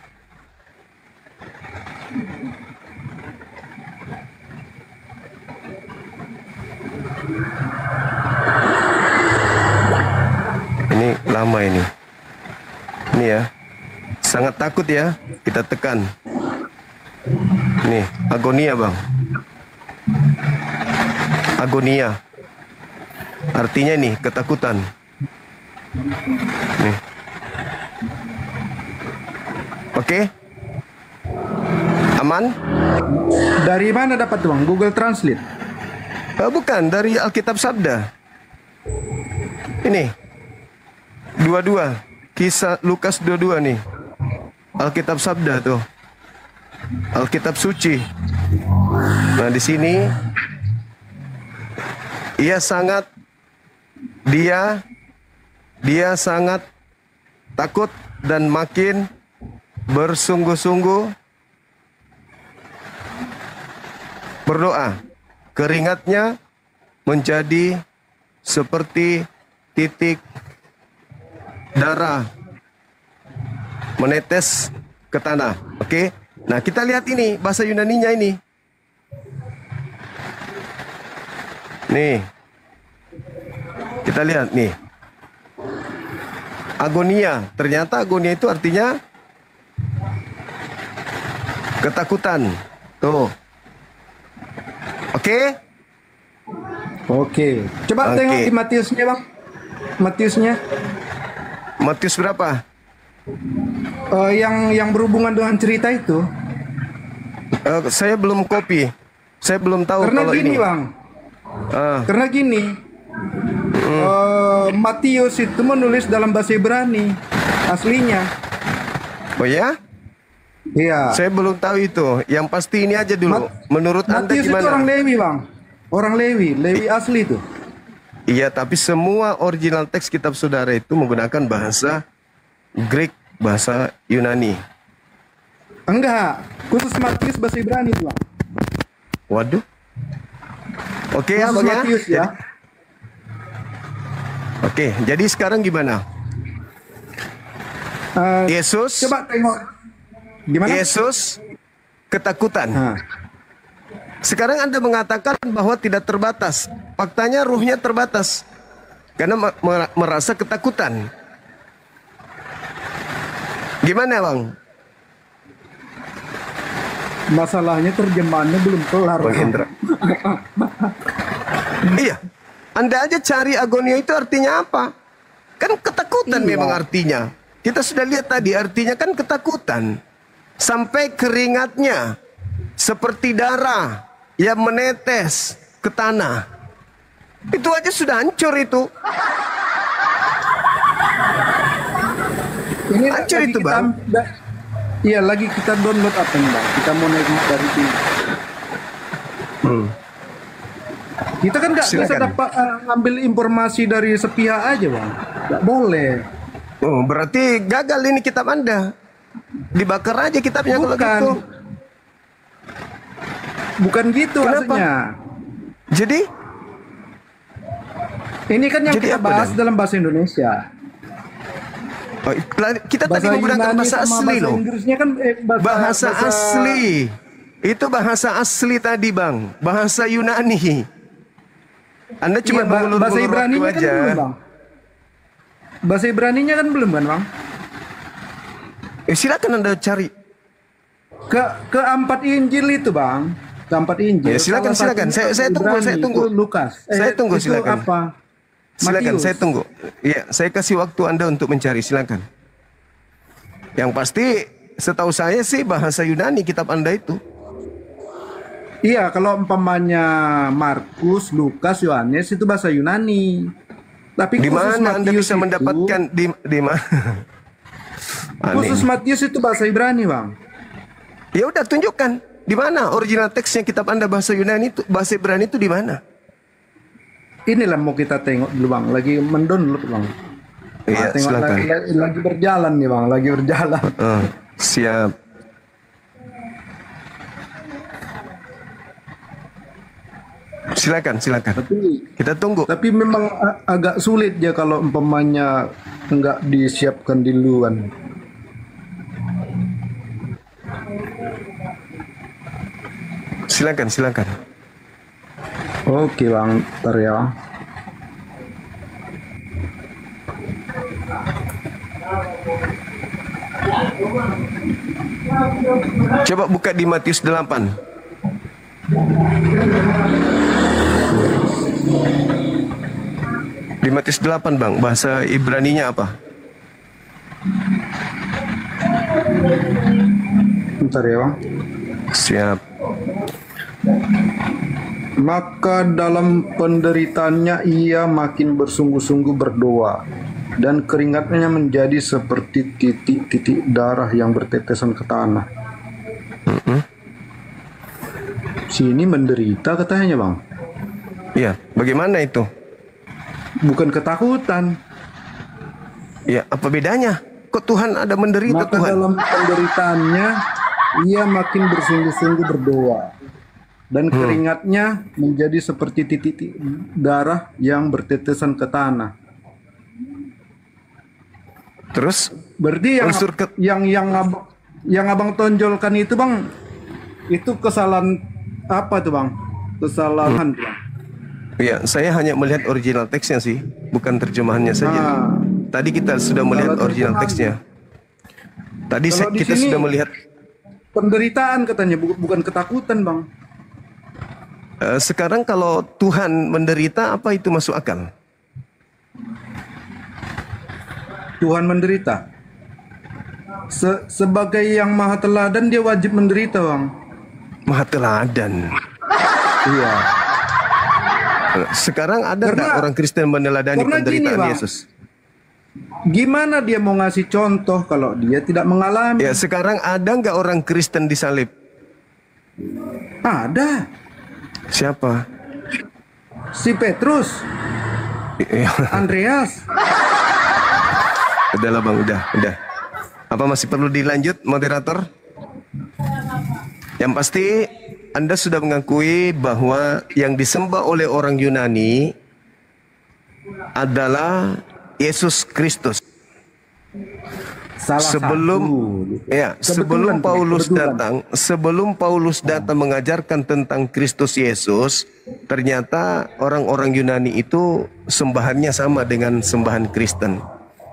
Ini lama ini. Ini ya. Sangat takut ya. Kita tekan. Nih, agonia, Bang. Agonia. Artinya nih, ketakutan. Nih. Oke? Aman? Dari mana dapat Bang? Google Translate. Bukan, dari Alkitab Sabda. Ini. 22. Kisah Lukas 22 nih. Alkitab Sabda tuh. Alkitab suci. Nah, di sini dia sangat takut dan makin bersungguh-sungguh berdoa. Keringatnya menjadi seperti titik darah menetes ke tanah. Oke. Nah, kita lihat ini bahasa Yunaninya ini. Nih. Kita lihat nih. Agonia. Ternyata agonia itu artinya ketakutan. Tuh. Oke? Oke. Coba Oke. tengok di Matiusnya Bang. Matiusnya. Matius berapa? Yang berhubungan dengan cerita itu. Saya belum copy. Saya belum tahu Karena kalau gini ini. Bang. Karena gini. Matius itu menulis dalam bahasa Ibrani aslinya. Oh ya? Iya. Saya belum tahu itu. Yang pasti ini aja dulu. Menurut Anda Matius itu orang gimana? Lewi Bang. Orang Lewi asli itu. Iya, tapi semua original teks kitab saudara itu menggunakan bahasa Greek, bahasa Yunani. Enggak, khusus Matius bahasa Ibrani itu Bang. Waduh. Oke ya, Khusus Bang ya. Matius ya. Oke, jadi sekarang gimana? Yesus, Coba tengok gimana? Yesus ketakutan. Nah, Sekarang Anda mengatakan bahwa tidak terbatas. Faktanya ruhnya terbatas. Karena merasa ketakutan. Gimana, Bang? masalahnya terjemahannya belum kelar. Bang Hendra. Iya. Anda aja cari agonia itu artinya apa? Kan ketakutan Iya. memang artinya. Kita sudah lihat tadi artinya kan ketakutan. Sampai keringatnya seperti darah yang menetes ke tanah. Itu aja sudah hancur itu. Ini Hancur lagi itu, kita, Bang. Iya, lagi kita download apa nih Bang? Kita mau naik dari sini. Kita kan nggak bisa Silakan. dapat ngambil informasi dari sepihak aja Bang. Nggak boleh. Oh, berarti gagal ini kitab Anda. Dibakar aja kitabnya kalau Bukan. gitu. Bukan gitu Kenapa? maksudnya. Jadi, Ini kan yang Jadi kita apa, bahas Dan? dalam bahasa Indonesia. kita tadi menggunakan Yunani bahasa sama asli bahasa loh. Inggrisnya kan Bahasa asli. Itu bahasa asli tadi, Bang. Bahasa Yunani. Anda cuma Iya, bahasa mengulur-ulur waktu Ibraninya kan aja. belum Bang. Bahasa Ibraninya kan belum kan Bang? Silakan Anda cari. Keempat Injil itu Bang. Keempat Injil. Ya, silakan, Salah silakan. satunya Saya tunggu, Ibrani, saya tunggu. itu Lukas. Saya tunggu, itu silakan. apa? Silakan, Matius. saya tunggu. Iya, saya kasih waktu Anda untuk mencari, silakan. Yang pasti setahu saya sih bahasa Yunani kitab Anda itu. Iya, kalau umpamanya Markus, Lukas, Yohanes itu bahasa Yunani. Tapi Di khusus mana Anda Matius bisa itu- mendapatkan di mana? Aneh. Khusus Matius itu bahasa Ibrani, Bang. Ya udah tunjukkan di mana original teksnya kitab Anda bahasa Yunani itu, bahasa Ibrani itu di mana? inilah mau kita tengok dulu bang, lagi mendownload bang. Iya, Tengok silakan. lagi berjalan nih bang, lagi berjalan. Siap. Silakan. Kita tunggu. Tapi memang agak sulit ya kalau umpamanya nggak disiapkan di luar. Silakan. Oke bang, ntar ya. Coba buka di Matius 8. Di Matius 8 bang, bahasa Ibraninya apa? Ntar ya bang. Siap. Maka dalam penderitaannya ia makin bersungguh-sungguh berdoa, dan keringatnya menjadi seperti titik-titik darah yang bertetesan ke tanah. Sini menderita katanya bang, Iya, bagaimana itu? bukan ketakutan. Ya, apa bedanya? Kok Tuhan ada menderita Maka Tuhan? dalam penderitaannya ia makin bersungguh-sungguh berdoa, dan keringatnya menjadi seperti titik-titik darah yang bertetesan ke tanah. Terus Berarti unsur yang abang tonjolkan itu bang, itu kesalahan apa tuh bang? Kesalahan tuh bang. ya, saya hanya melihat original teksnya sih, bukan terjemahannya saja. Nah, Tadi kita sudah melihat kalau original terjemahan- teksnya. Tadi Kalau di kita sini- sudah melihat penderitaan katanya, bukan ketakutan bang. sekarang kalau Tuhan menderita, apa itu masuk akal? Tuhan menderita. Sebagai yang maha teladan dia wajib menderita bang. Maha teladan. Iya. Sekarang ada nggak Karena- orang Kristen meneladani karena penderitaan gini, Bang. Yesus? Gimana dia mau ngasih contoh kalau dia tidak mengalami? Ya, sekarang ada nggak orang Kristen disalib? Ada. Siapa? Si Petrus, Ya, Andreas. udahlah bang, udah. Apa masih perlu dilanjut, moderator? Yang pasti Anda sudah mengakui bahwa yang disembah oleh orang Yunani adalah Yesus Kristus. Salah Sebelum satu. ya, Kebetulan, sebelum Paulus datang mengajarkan tentang Kristus Yesus, ternyata orang-orang Yunani itu sembahannya sama dengan sembahan Kristen.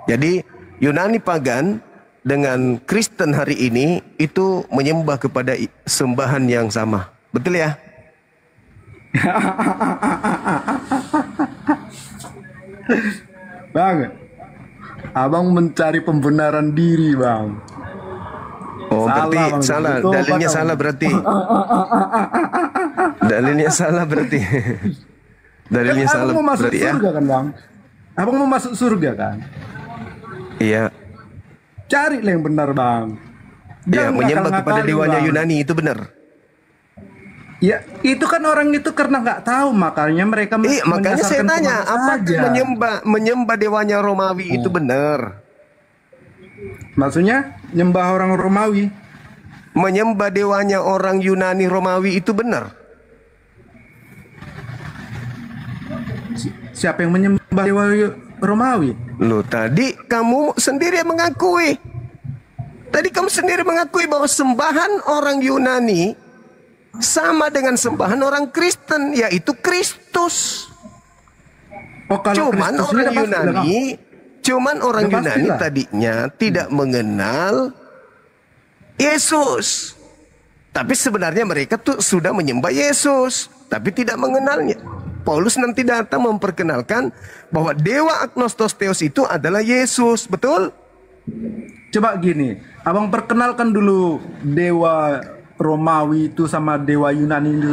Jadi Yunani pagan dengan Kristen hari ini itu menyembah kepada sembahan yang sama. Betul ya? Bang, abang mencari pembenaran diri bang. Oh, Salah, berarti Bang. salah. Itu Dalilnya apa, salah Bang? berarti. Dalilnya salah berarti. Dalilnya Kan salah abang mau masuk berarti ya. surga kan bang? Abang mau masuk surga kan? Iya. Carilah yang benar bang. Ya, Jangan menyembah kepada ngakal-ngakalin, dewanya Bang. Yunani itu benar. Ya, itu kan orang itu karena nggak tahu, makanya mereka Iya, makanya saya menyasarkan tanya, kemana apakah saja. menyembah dewanya Romawi itu benar? Maksudnya nyembah orang Romawi. Menyembah dewanya orang Yunani Romawi itu benar? Siapa yang menyembah dewa Romawi? Loh, tadi kamu sendiri mengakui. Tadi kamu sendiri mengakui bahwa sembahan orang Yunani sama dengan sembahan orang Kristen, yaitu Kristus. Oh, kalau Cuman Kristus orang ini pasti Yunani, Udah Yunani pastilah. tadinya tidak mengenal Yesus. Tapi sebenarnya mereka tuh sudah menyembah Yesus, tapi tidak mengenalnya. Paulus nanti datang memperkenalkan bahwa dewa Agnostos Theos itu adalah Yesus, betul? Coba gini, abang perkenalkan dulu dewa Romawi itu sama dewa Yunani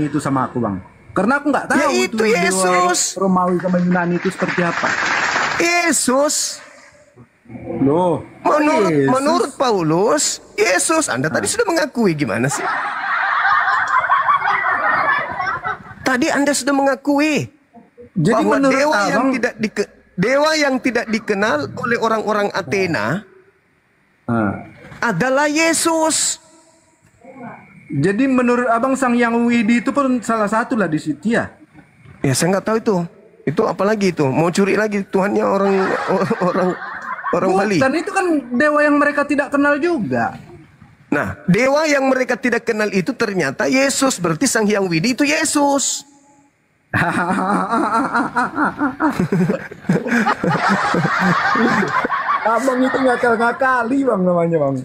itu sama aku bang. Karena aku nggak tahu Ya itu Yesus. dewa Romawi sama Yunani itu seperti apa. Yesus. Loh, Yesus? Menurut Paulus, Yesus. Anda tadi sudah mengakui, gimana sih? Tadi Anda sudah mengakui Jadi bahwa menurut dewa yang tidak dikenal oleh orang-orang Athena adalah Yesus. Jadi menurut abang Sang Hyang Widi itu pun salah satu lah di situ ya? Ya saya nggak tahu itu. Itu apalagi itu? Mau curi lagi Tuhannya orang Bali. Dan itu kan dewa yang mereka tidak kenal juga. Nah, dewa yang mereka tidak kenal itu ternyata Yesus. Berarti Sang Hyang Widi itu Yesus. Abang itu ngakal-ngakali bang namanya bang.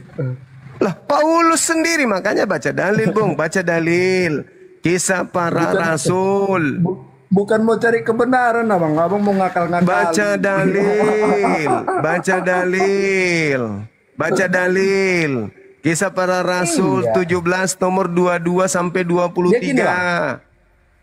Lah Paulus sendiri makanya baca dalil Bung, baca dalil. Kisah para rasul. Bukan mau cari kebenaran abang mau ngakal-ngakali. Baca dalil, baca dalil, baca dalil. Kisah para rasul 17 nomor 22 sampai 23.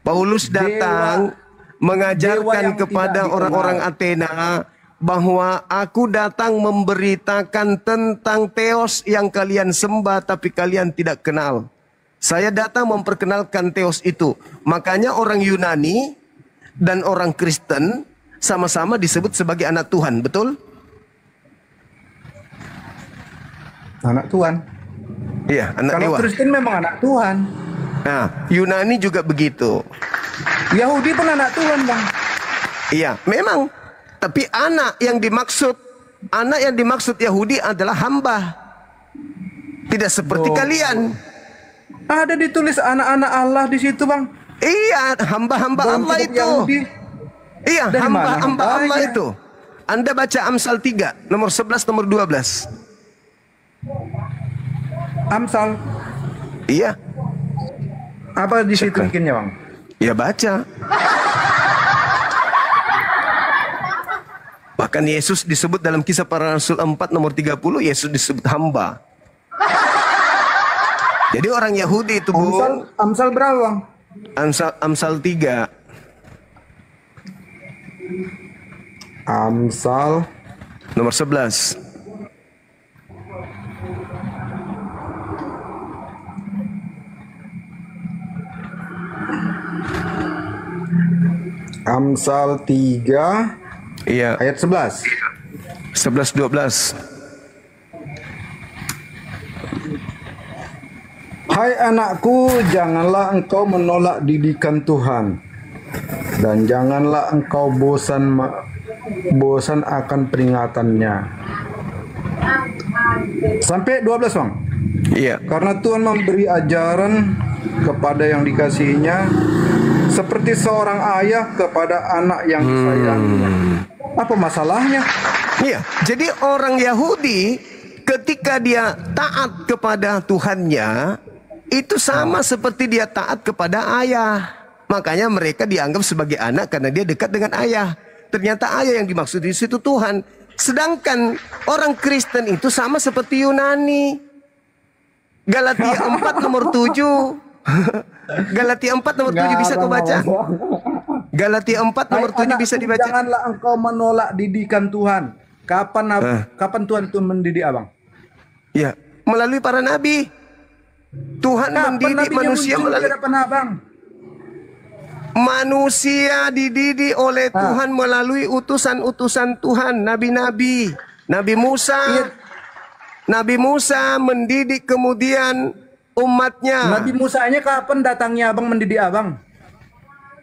Paulus datang mengajarkan kepada orang-orang Athena bahwa aku datang memberitakan tentang Theos yang kalian sembah tapi kalian tidak kenal. Saya datang memperkenalkan Theos itu. Makanya orang Yunani dan orang Kristen sama-sama disebut sebagai anak Tuhan, betul? Anak Tuhan. Iya, anak Kalau dewa. Kristen memang anak Tuhan. Nah, Yunani juga begitu. Yahudi pun anak Tuhan bang. Iya, memang. Tapi anak yang dimaksud Yahudi adalah hamba. Tidak seperti kalian. Ada ditulis anak-anak Allah di situ bang. Iya, hamba-hamba Dalam Allah kitab itu. Yahudi. Iya, Dari mana hamba-hamba Allah hambanya? itu. Anda baca Amsal 3, nomor 11, nomor 12. Amsal. Iya, Apa di situ bikinnya bang? ya baca. Bahkan Yesus disebut dalam Kisah Para Rasul 4 nomor 30, Yesus disebut hamba. Jadi orang Yahudi itu Amsal berapa bang? Amsal 3. Amsal Nomor 11. Amsal 3 Iya, ayat 11. 11 12. Hai anakku, janganlah engkau menolak didikan Tuhan, dan janganlah engkau bosan akan peringatannya. Sampai 12 bang. Iya. Karena Tuhan memberi ajaran kepada yang dikasihinya, seperti seorang ayah kepada anak yang disayanginya. Apa masalahnya? Iya, jadi orang Yahudi ketika dia taat kepada Tuhannya itu sama seperti dia taat kepada ayah. Makanya mereka dianggap sebagai anak karena dia dekat dengan ayah. Ternyata ayah yang dimaksud di situ Tuhan. Sedangkan orang Kristen itu sama seperti Yunani. Galatia 4 nomor 7. Galatia 4 nomor 7 bisa kau baca. Galatia 4 nomor 7 bisa dibaca. Janganlah engkau menolak didikan Tuhan. Kapan Tuhan itu mendidik abang? Ya, melalui para nabi. Tuhan mendidik manusia melalui abang. manusia dididik oleh Tuhan melalui utusan-utusan Tuhan, nabi-nabi. Nabi Musa. Nabi Musa mendidik kemudian umatnya. Nabi Musanya kapan datangnya abang mendidik abang?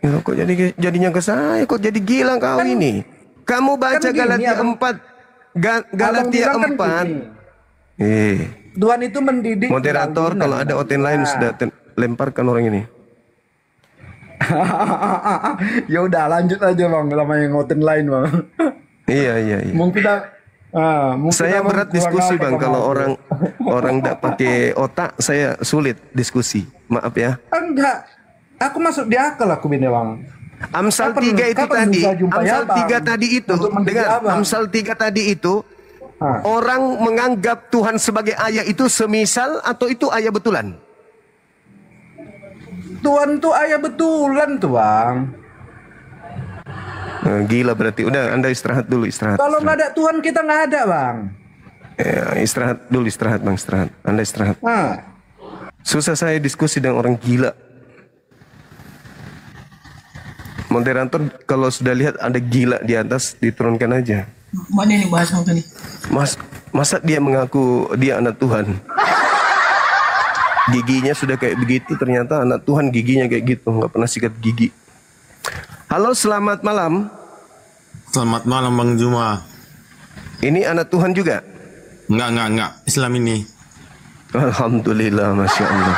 Ya, kok jadinya ke saya? Kok jadi gila kau ini? Kamu baca gini, Galatia abang. 4. Galatia 4. Tuhan itu mendidik. Moderator kalau ada outline lain sudah lemparkan orang ini. Ya udah lanjut aja bang, lama yang ngoten lain bang. Iya. Mungkin Saya berat diskusi bang, kalau orang tidak pakai otak saya sulit diskusi. Maaf ya. Enggak, aku masuk di akal aku bini bang. Amsal 3 itu tadi, Amsal 3 tadi itu, dengar, Amsal 3 tadi itu, orang menganggap Tuhan sebagai ayah itu semisal atau itu ayah betulan? Tuhan tuh ayah betulan tuh bang. Gila berarti. Udah, Anda istirahat dulu, istirahat. Kalau nggak ada Tuhan kita nggak ada bang. Ya, istirahat dulu, istirahat bang, istirahat. Anda istirahat. Susah saya diskusi dengan orang gila. Moderator kalau sudah lihat ada gila di atas, diturunkan aja. Mana nih bahas mau nih? Masa dia mengaku dia anak Tuhan? Giginya sudah kayak begitu, ternyata anak Tuhan giginya kayak gitu, nggak pernah sikat gigi. Halo, selamat malam. Selamat malam Bang Juma. Ini anak Tuhan juga? Enggak. Islam ini. Alhamdulillah, Masya Allah.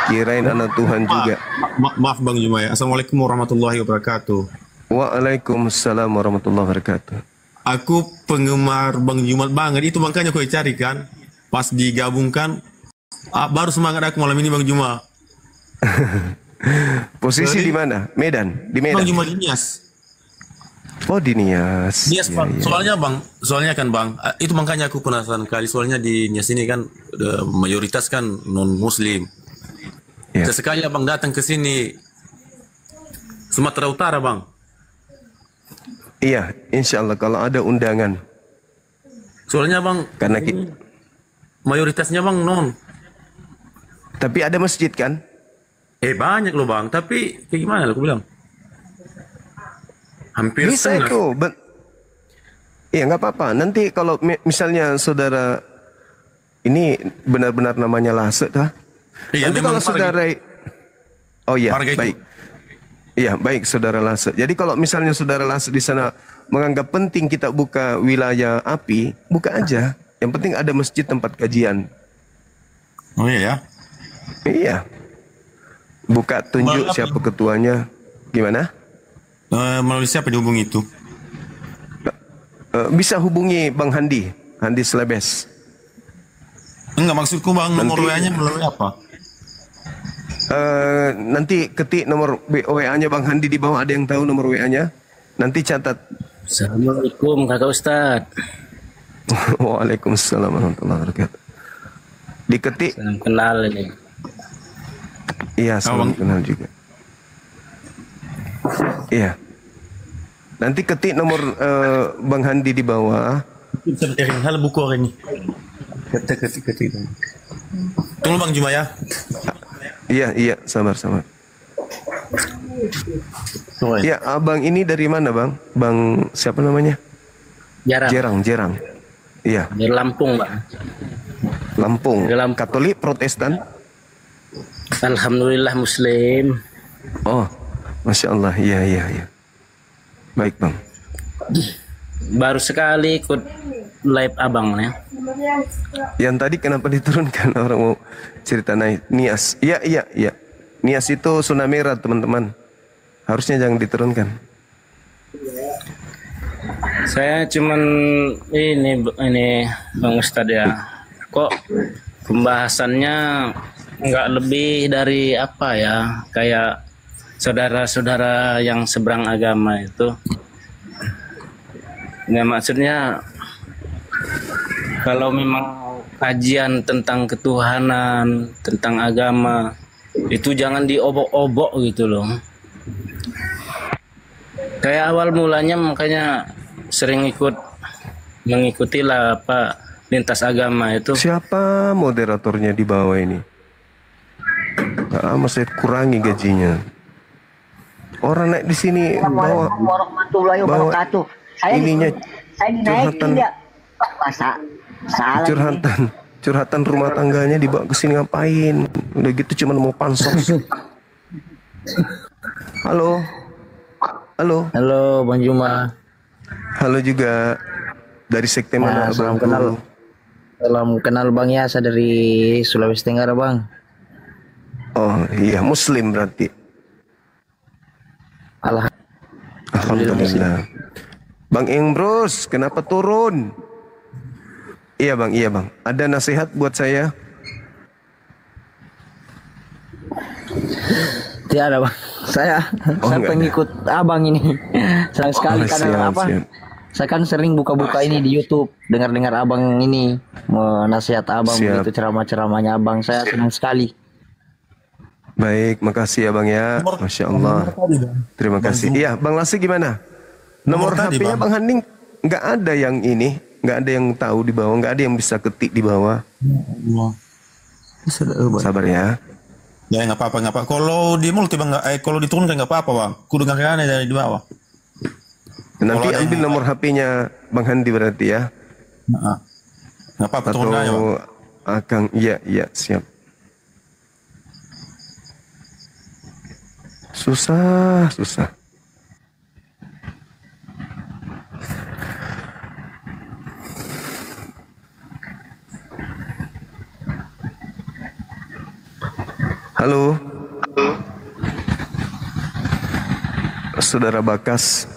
Kirain anak Tuhan juga. Maaf Bang Juma ya. Assalamualaikum warahmatullahi wabarakatuh. Waalaikumsalam warahmatullahi wabarakatuh. Aku penggemar Bang Jumat banget. Itu makanya aku cari kan. Pas digabungkan, baru semangat aku malam ini Bang Juma. Posisi di mana? Medan? Di Medan? Bang Juma di Nias. Oh, di Nias. Nias Ya, Bang. ya. Soalnya kan Bang, itu makanya aku penasaran kali. Soalnya di Nias ini kan mayoritas kan non Muslim. Ya. Sesekali Abang datang ke sini Sumatera Utara Bang. Iya, insya Allah kalau ada undangan. Soalnya Bang, Karena mayoritasnya Bang non. tapi ada masjid kan? Banyak loh Bang, tapi kayak gimana aku bilang? Hampir Bisa setengah. itu. Iya, nggak apa-apa. Nanti kalau misalnya saudara ini benar-benar namanya Lase, tah? Iya, Nanti memang kalau saudara, oh iya, Marga itu. baik. Iya, baik saudara Lase. Jadi kalau misalnya saudara Lase di sana menganggap penting kita buka wilayah api, buka aja. Yang penting ada masjid tempat kajian. Oh iya ya. Iya. Buka, tunjuk Maaf. siapa ketuanya. Gimana? Melalui siapa dihubungi itu? Bisa hubungi Bang Handi, Handi Slebes. Enggak, maksudku Bang, nomor Nanti- WA-nya melalui apa? Nanti ketik nomor WA-nya Bang Handi di bawah, ada yang tahu nomor WA-nya? Nanti catat. Assalamualaikum kakak Ustadz. Waalaikumsalam warahmatullahi wabarakatuh. Diketik, Salam kenal ini. iya, salam Bang. kenal juga. Iya. Nanti ketik nomor Bang Handi di bawah. Hal buku hari ini. Ketik. Tunggu Bang Juma ya. Iya, sabar. Tunggu ya. Iya, abang ini dari mana Bang? Bang siapa namanya? Jerang. Iya, Dari Lampung Bang. Lampung. Dari Lampung. Katolik, Protestan? Alhamdulillah Muslim. Oh, Masya Allah. Iya. Baik Bang. Baru sekali ikut live abang ya. Yang tadi kenapa diturunkan orang mau cerita naik Nias? Iya. Nias itu zona merah teman-teman. Harusnya jangan diturunkan. Saya cuman ini Bang Ustadz ya. Kok pembahasannya nggak lebih dari apa ya? Kayak saudara-saudara yang seberang agama itu. Nggak, maksudnya kalau memang kajian tentang ketuhanan, tentang agama, itu jangan diobok-obok gitu loh. Kayak awal mulanya makanya sering mengikuti lah apa lintas agama itu. Siapa moderatornya di bawah ini? Saya kurangi gajinya. Orang naik di sini bawa Warahmatullahi bawa wabarakatuh. Saya ininya saya dinaikin ya. Masa salah ini. curhatan rumah tangganya dibawa ke sini ngapain? Udah gitu cuma mau pansos. Halo. Halo Bang Juma. Halo juga. Dari sekte mana? salam Abangku? kenal. Salam kenal Bang ya, saya dari Sulawesi Tenggara Bang. Oh iya, Muslim berarti. Alhamdulillah. Bang Imbrus, kenapa turun? Iya bang. Ada nasihat buat saya? Tidak Bang. Saya enggak ada. pengikut Abang ini. Senang sekali karena siap. Saya kan sering buka-buka ini di YouTube, dengar-dengar Abang ini nasihat Abang Siap. begitu, ceramah-ceramahnya Abang. Saya senang sekali. Baik, makasih ya bang ya. Masya Allah. Terima kasih. Iya, Bang Lasi gimana? Nomor Nomor tadi, HP-nya Bang. Bang Haning nggak ada yang ini, nggak ada yang tahu di bawah, nggak ada yang bisa ketik di bawah. Sabar ya. Ya nggak apa-apa, nggak apa. Kalau di multi bang, kalau diturunkan nggak apa-apa bang. Kudu dengarkan dari di bawah. Nanti Kalau ada ambil yang- nomor HP-nya Bang Handi berarti ya. Nah, nggak apa-apa Atau turun aja bang. Akang, iya siap. Susah. Halo. Saudara Bakas.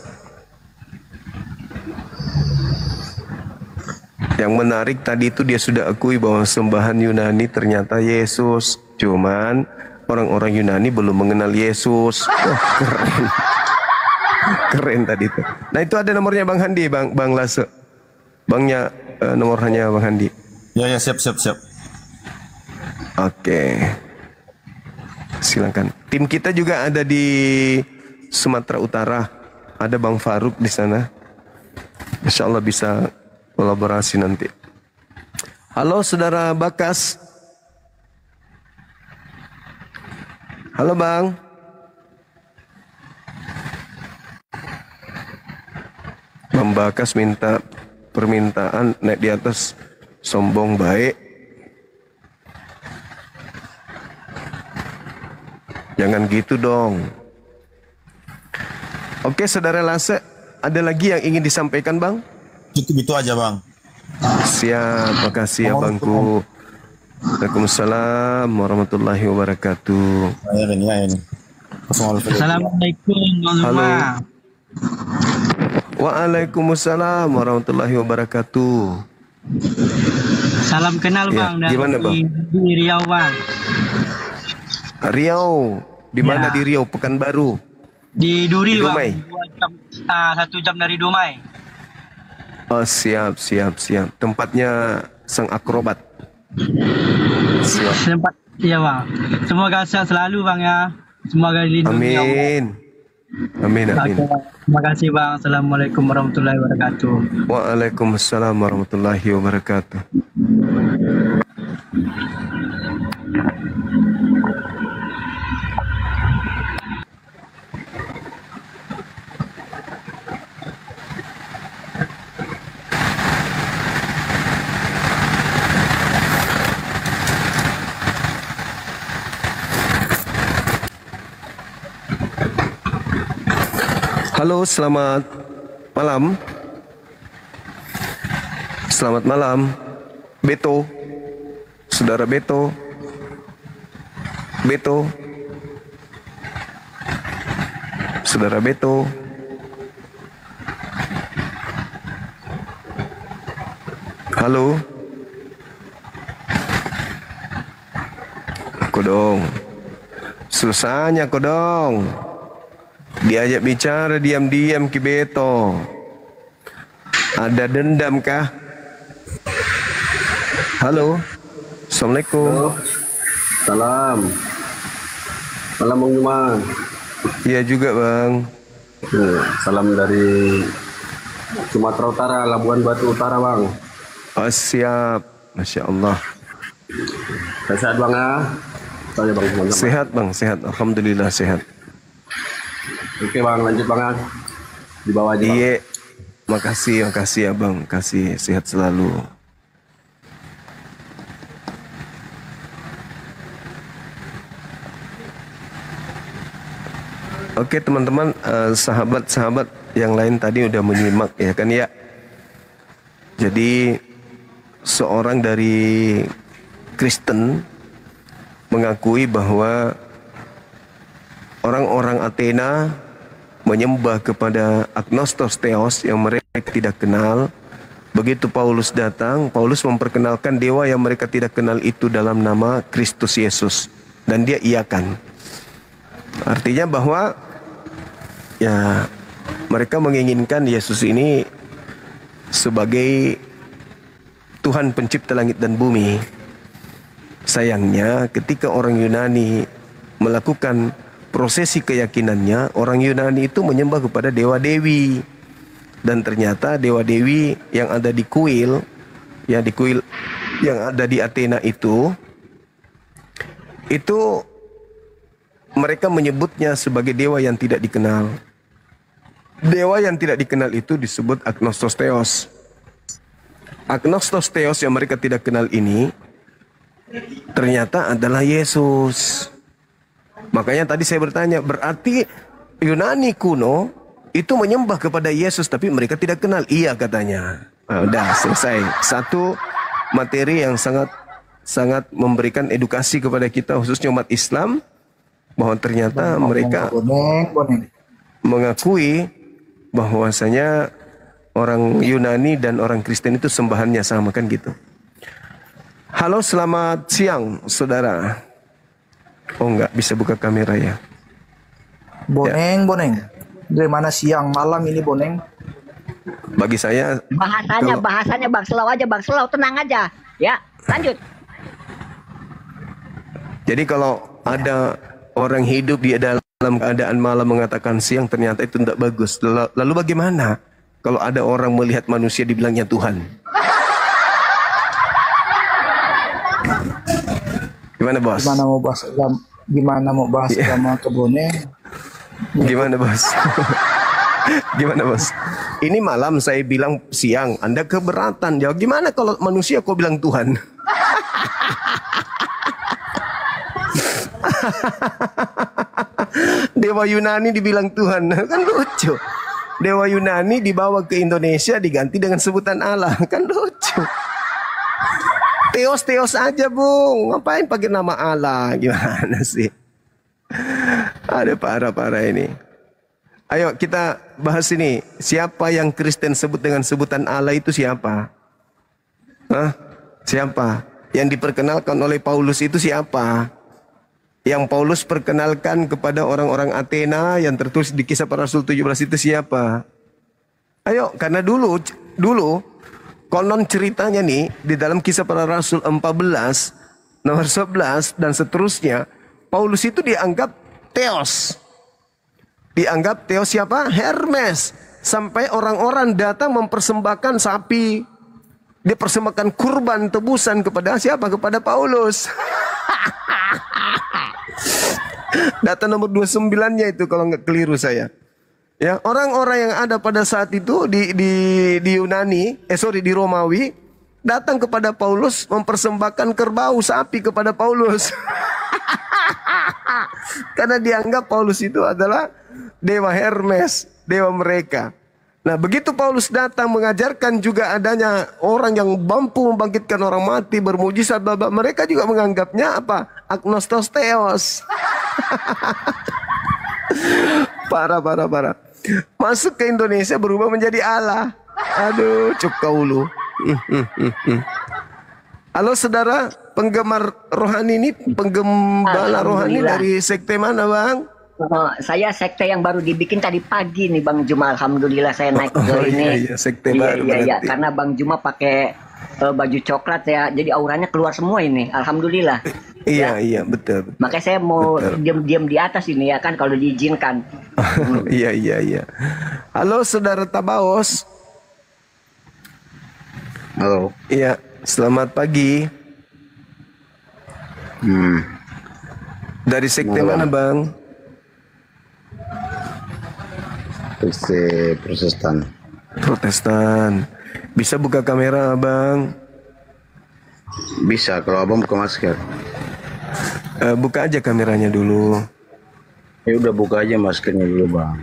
Yang menarik tadi itu dia sudah akui bahwa sembahan Yunani ternyata Yesus. Cuman orang-orang Yunani belum mengenal Yesus. Wah, keren. Keren tadi itu. Nah, itu ada nomornya Bang Handi, Bang Lase. Bangnya nomornya Bang Handi. Ya siap. Oke. Silakan. Tim kita juga ada di Sumatera Utara. Ada Bang Faruk di sana. Insya Allah bisa kolaborasi nanti. Halo Saudara Bakas. Halo Bang. Bang Bakas minta permintaan naik di atas, sombong baik. Jangan gitu dong. Oke Saudara Lase, ada lagi yang ingin disampaikan Bang? Cukup itu aja bang. Siap, makasih ya Bangku. Waalaikumsalam warahmatullahi wabarakatuh. Ya ini. Assalamualaikum Bang Halo. Zuma. Waalaikumsalam warahmatullahi wabarakatuh. Salam kenal Ya, Bang dari gimana, Bang? di Riau Bang. Riau, di mana Ya. di Riau? Pekanbaru. Di Duri Di Bang. Dumai? 1 jam dari Dumai. Oh siap. Tempatnya sang akrobat. Siap. Sempat iya Bang. Semoga sehat selalu Bang ya. Semoga dilindungi Allah. Amin. Oke, Bang. Terima kasih Bang. Assalamualaikum warahmatullahi wabarakatuh. Waalaikumsalam warahmatullahi wabarakatuh. Halo, selamat malam. Selamat malam, Beto, Saudara Beto, Saudara Beto. Halo, Kodong. Susahnya Kodong. Diajak bicara diam-diam Ki Beto. Ada dendam kah? Halo. Assalamualaikum. Salam. Salam Bang Juma. Iya juga Bang. Salam dari Sumatera Utara, Labuan Batu Utara Bang. Oh, siap. Masya Allah. Sehat Bang ya. Saya Bang Juma. Sehat Bang, sehat. Alhamdulillah sehat. Oke Bang, lanjut Bang ya. Di bawah aja Bang. Iya. Makasih ya Bang. Kasih sehat selalu. Oke teman-teman, sahabat-sahabat yang lain tadi udah menyimak ya kan ya. Jadi seorang dari Kristen mengakui bahwa orang-orang Athena menyembah kepada agnostos theos yang mereka tidak kenal. Begitu Paulus datang, Paulus memperkenalkan dewa yang mereka tidak kenal itu dalam nama Kristus Yesus. Dan dia iakan. Artinya bahwa ya mereka menginginkan Yesus ini sebagai Tuhan pencipta langit dan bumi. Sayangnya ketika orang Yunani melakukan prosesi keyakinannya, orang Yunani itu menyembah kepada dewa-dewi. Dan ternyata dewa-dewi yang ada di kuil yang ada di Athena itu mereka menyebutnya sebagai dewa yang tidak dikenal. Dewa yang tidak dikenal itu disebut agnostos theos. Agnostos theos yang mereka tidak kenal ini ternyata adalah Yesus. Makanya tadi saya bertanya, berarti Yunani kuno itu menyembah kepada Yesus tapi mereka tidak kenal. Iya katanya. Nah, udah selesai. Satu materi yang sangat memberikan edukasi kepada kita khususnya umat Islam bahwa ternyata mereka mengakui bahwasanya orang Yunani dan orang Kristen itu sembahannya sama kan gitu. Halo, selamat siang saudara. Oh enggak bisa buka kamera ya. Boneng, Boneng. Dari mana siang malam ini Boneng? Bagi saya bahasanya Bang Selau aja, Bang Selau, tenang aja. Ya, lanjut. Jadi kalau ada orang hidup di dalam keadaan malam mengatakan siang, ternyata itu tidak bagus. Lalu bagaimana kalau ada orang melihat manusia dibilangnya Tuhan? Gimana bos? Gimana mau bahas agama ke Boneng? Gimana bos? Gimana bos? Ini malam saya bilang siang, Anda keberatan. Ya gimana kalau manusia kau bilang Tuhan? Dewa Yunani dibilang Tuhan, kan lucu. Dewa Yunani dibawa ke Indonesia diganti dengan sebutan Allah, kan lucu. Teos aja bung, ngapain pakai nama Allah? Gimana sih? Ada parah ini. Ayo kita bahas ini. Siapa yang Kristen sebut dengan sebutan Allah itu siapa? Hah? Siapa? Yang diperkenalkan oleh Paulus itu siapa? Yang Paulus perkenalkan kepada orang-orang Athena yang tertulis di Kisah Para Rasul 17 itu siapa? Ayo, karena dulu konon ceritanya nih di dalam Kisah Para Rasul 14 nomor 11 dan seterusnya, Paulus itu dianggap Theos. Dianggap Theos siapa? Hermes. Sampai orang-orang datang mempersembahkan sapi. Dia persembahkan kurban tebusan kepada siapa? Kepada Paulus. Data nomor 29-nya itu kalau nggak keliru saya. Ya, orang-orang yang ada pada saat itu di Yunani, di Romawi, datang kepada Paulus mempersembahkan kerbau sapi kepada Paulus. Karena dianggap Paulus itu adalah dewa Hermes, dewa mereka. Nah, begitu Paulus datang mengajarkan juga adanya orang yang mampu membangkitkan orang mati, bermujizat, mereka juga menganggapnya apa? Agnostos theos. Parah. Masuk ke Indonesia berubah menjadi Allah. Aduh, cukaulu. Halo saudara, penggemar rohani ini, penggembala rohani dari sekte mana bang? Saya sekte yang baru dibikin tadi pagi nih Bang Juma. Alhamdulillah saya naik ke ini. Iya, sekte baru iya, karena Bang Juma pakai baju coklat ya, jadi auranya keluar semua ini. Alhamdulillah. Iya, betul. Makanya saya mau diam di atas ini ya kan kalau diizinkan. Iya. Halo saudara Tabaos. Halo. Iya, selamat pagi. Dari sekte mana bang? Sekte Protestan. Bisa buka kamera abang? Bisa, kalau abang buka masker. Buka aja kameranya dulu. Ya udah buka aja maskernya dulu bang.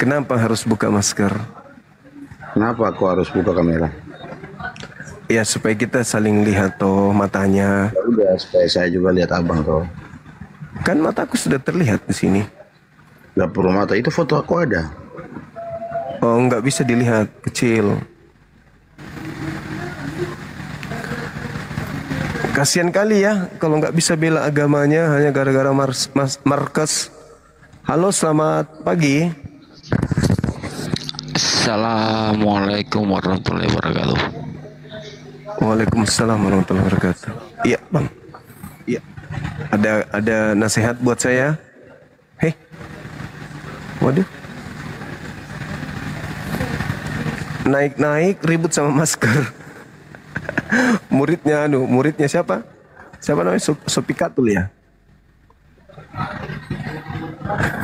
Kenapa harus buka masker? Kenapa aku harus buka kamera? Ya supaya kita saling lihat toh matanya. Ya udah supaya saya juga lihat abang toh. Kan mataku sudah terlihat di sini. Gak perlu mata, itu foto aku ada. Oh, nggak bisa dilihat, kecil. Kasihan kali ya kalau nggak bisa bela agamanya hanya gara-gara markes. Halo, selamat pagi. Assalamualaikum warahmatullahi wabarakatuh. Waalaikumsalam warahmatullahi wabarakatuh. Iya, bang. Iya. Ada nasihat buat saya. Hei. Waduh. Naik ribut sama masker. Muridnya siapa? Siapa namanya? Sopikatul ya?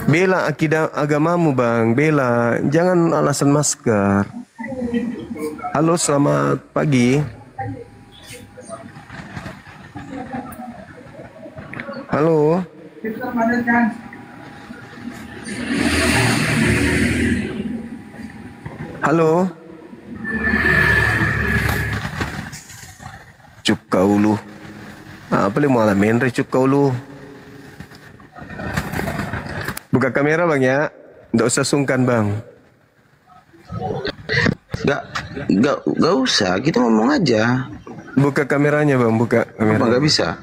Bela akidah agamamu bang, bela. Jangan alasan masker. Halo, selamat pagi. Halo. Halo. Cuk kaulu. Apa le malam menre cuk kaulu. Buka kamera bang ya. Nggak usah sungkan bang. Gak usah, kita ngomong aja. Buka kameranya bang, buka kamera. Apa nggak bisa?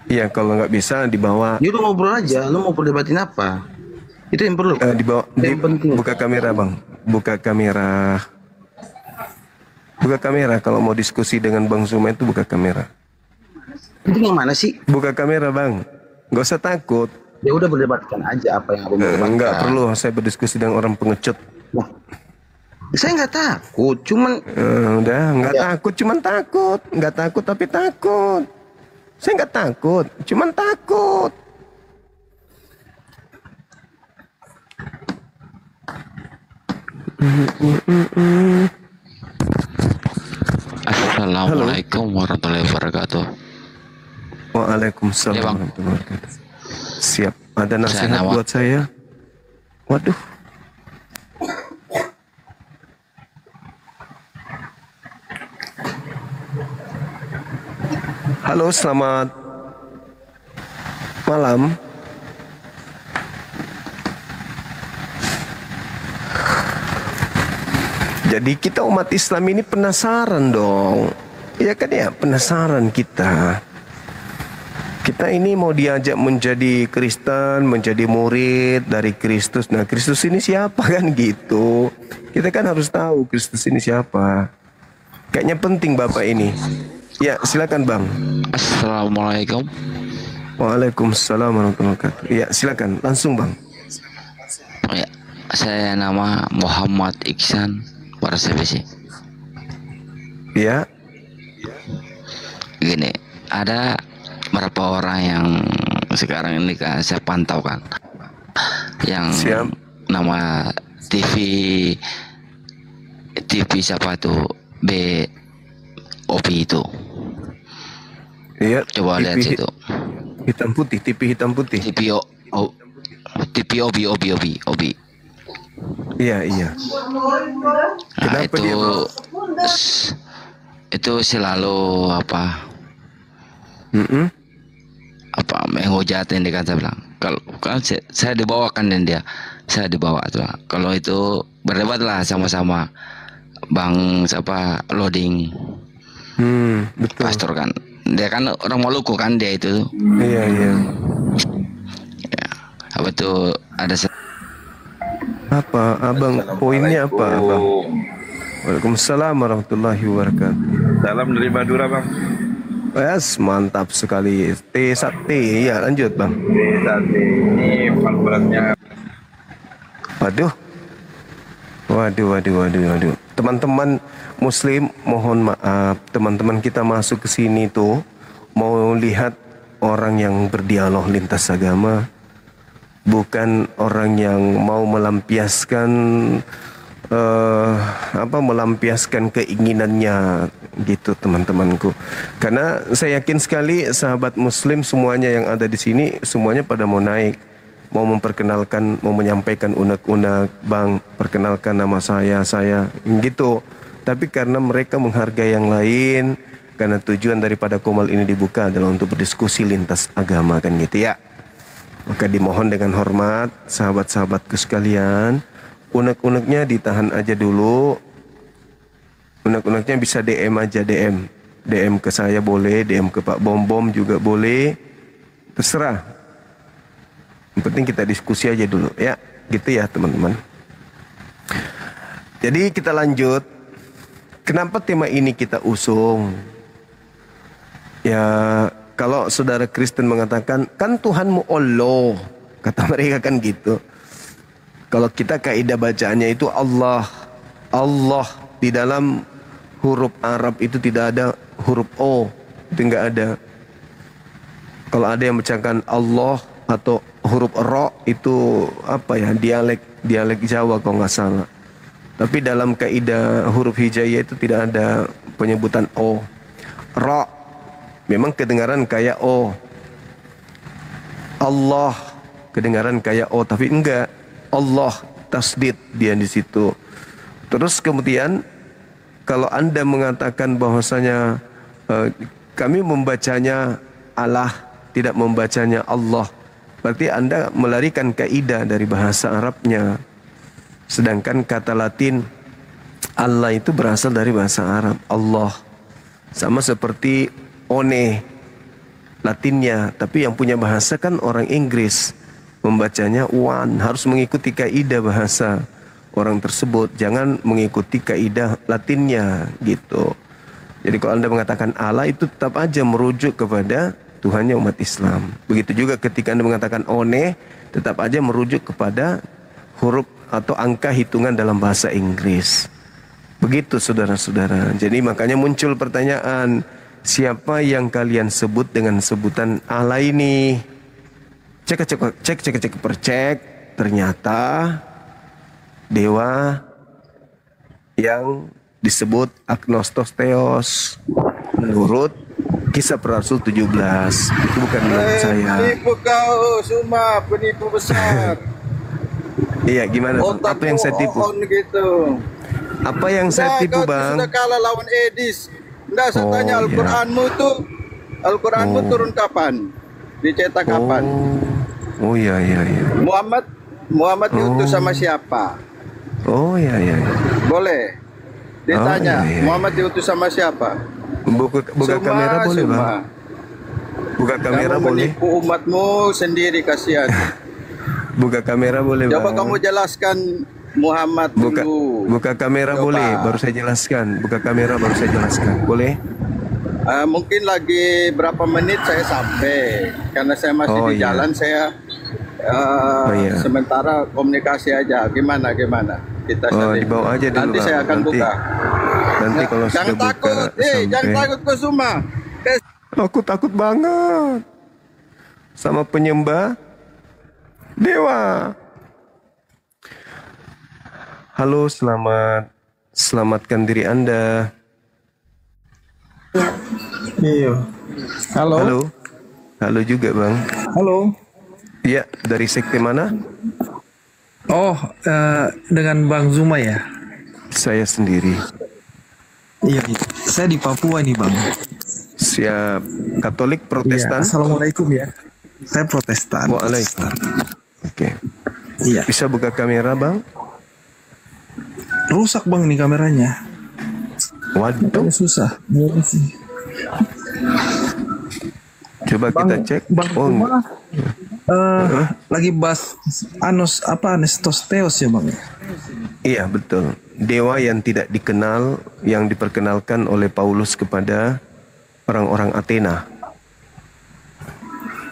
Iya, kalau nggak bisa dibawa. Ya udah ngobrol aja, lu mau perdebatin apa? Itu yang perlu. Dibawa, buka kamera bang, buka kamera. Buka kamera kalau mau diskusi dengan Bang Zuma itu buka kamera. Itu yang mana sih? Buka kamera bang, nggak usah takut. Ya udah berdebatkan aja apa yang aku mau debatkan. Nggak perlu saya berdiskusi dengan orang pengecut. Nah, saya nggak takut, cuman udah nggak takut, cuman takut, nggak takut tapi takut. Saya nggak takut, cuman takut. Assalamualaikum warahmatullahi wabarakatuh. Waalaikumsalam warahmatullahi wabarakatuh. Siap, ada nasihat buat saya. Waduh. Halo, selamat malam. Jadi kita umat Islam ini penasaran dong. Ya kan ya, penasaran kita. Kita ini mau diajak menjadi Kristen, menjadi murid dari Kristus. Nah, Kristus ini siapa kan gitu. Kita kan harus tahu Kristus ini siapa. Kayaknya penting Bapak ini. Ya, silakan Bang. Assalamualaikum. Waalaikumsalam warahmatullahi wabarakatuh. Ya, silakan langsung Bang. Ya, saya nama Muhammad Iksan Warsabisi. Ya. Gini, ada beberapa orang yang sekarang ini kan saya pantau kan, yang nama TV siapa tuh BOP itu. Iya. Coba lihat situ. Hitam putih, TV hitam putih. TV OB. Iya. Nah, itu selalu apa? Apa menghujatin dia, kan saya bilang. Kalau kan saya dibawakan dan saya dibawa tuh. Kalau itu berdebatlah sama-sama Bang siapa loading. Betul. Pastor kan. Dia kan orang Maluku kan dia itu. Iya. Ya. Apa tuh ada apa abang poinnya apa abang? Waalaikumsalam warahmatullahi wabarakatuh. Salam dari Madura bang. Yes, mantap sekali. T1T ya, lanjut bang. T1T ini beratnya. Waduh. Teman-teman Muslim, mohon maaf. Teman-teman kita masuk ke sini tuh mau lihat orang yang berdialog lintas agama, bukan orang yang mau melampiaskan melampiaskan keinginannya gitu teman-temanku. Karena saya yakin sekali sahabat Muslim semuanya yang ada di sini semuanya pada mau naik, mau memperkenalkan, mau menyampaikan unek-unek, bang perkenalkan nama saya gitu. Tapi karena mereka menghargai yang lain, karena tujuan daripada Komal ini dibuka adalah untuk berdiskusi lintas agama kan gitu ya. Maka dimohon dengan hormat sahabat-sahabatku sekalian, unek-uneknya ditahan aja dulu. Unek-uneknya bisa DM aja, DM ke saya boleh, DM ke Pak Bom juga boleh, terserah. Yang penting kita diskusi aja dulu ya, gitu ya teman-teman. Jadi kita lanjut. Kenapa tema ini kita usung? Ya, kalau saudara Kristen mengatakan, kan Tuhanmu Allah, kata mereka kan gitu. Kalau kita kaidah bacaannya itu Allah. Di dalam huruf Arab itu tidak ada huruf O, itu enggak ada. Kalau ada yang bacakan Allah atau huruf ro itu apa ya, dialek Jawa kalau nggak salah. Tapi dalam kaidah huruf hijaiyah itu tidak ada penyebutan o. Ro memang kedengaran kayak o. Allah kedengaran kayak o, tapi enggak. Allah tasdid dia di situ. Terus kemudian kalau Anda mengatakan bahwasanya kami membacanya Allah, tidak membacanya Allah, berarti Anda melarikan kaidah dari bahasa Arabnya. Sedangkan kata Latin Allah itu berasal dari bahasa Arab, Allah. Sama seperti one, Latinnya, tapi yang punya bahasa kan orang Inggris, membacanya one, harus mengikuti kaidah bahasa orang tersebut, jangan mengikuti kaidah Latinnya gitu. Jadi kalau Anda mengatakan Allah itu tetap aja merujuk kepada Tuhannya umat Islam. Begitu juga ketika Anda mengatakan one, tetap aja merujuk kepada huruf atau angka hitungan dalam bahasa Inggris. Begitu saudara-saudara. Jadi makanya muncul pertanyaan, siapa yang kalian sebut dengan sebutan Allah ini? Cek, ternyata dewa yang disebut agnostos theos menurut Kisah Para Rasul 17. Itu bukan menurut saya. Penipu kau, Suma, penipu besar. Iya, gimana? Apa yang saya tipu? Gitu. Apa yang saya tipu, Bang? Sudah kalah lawan Edis. Nggak, saya tanya Al-Quranmu itu, Al-Quranmu turun kapan? Dicetak kapan? Oh iya. Muhammad diutus sama siapa? Oh iya. Boleh. Ditanya, Muhammad diutus sama siapa? Buka kamera boleh, Bang? Buka kamera boleh? Menipu umatmu sendiri, kasihan. Buka kamera boleh, Bang? Coba kamu jelaskan Muhammad dulu. Buka kamera boleh, baru saya jelaskan. Buka kamera baru saya jelaskan. Boleh? Mungkin lagi berapa menit saya sampai. Karena saya masih di jalan, saya sementara komunikasi aja. Gimana? Kita dibawa aja dulu. Nanti saya akan buka. Nanti kalau jangan sudah takut, buka, jangan takut Kusuma. Aku takut banget sama penyembah dewa. Halo, selamatkan diri Anda. Iya. Halo. Halo juga, Bang. Halo. Iya, dari sekte mana? Oh, dengan Bang Zuma ya? Saya sendiri. Iya, saya di Papua nih, Bang. Siap. Katolik, Protestan? Ya, Assalamualaikum ya. Saya Protestan. Waalaikumsalam. Oke. Iya. Bisa buka kamera, Bang? Rusak, Bang, nih kameranya. Waduh. Susah. Coba Bang, kita cek. Bang Zuma, lagi bahas agnostos theos ya, Bang? Iya, betul. Dewa yang tidak dikenal, yang diperkenalkan oleh Paulus kepada orang-orang Athena.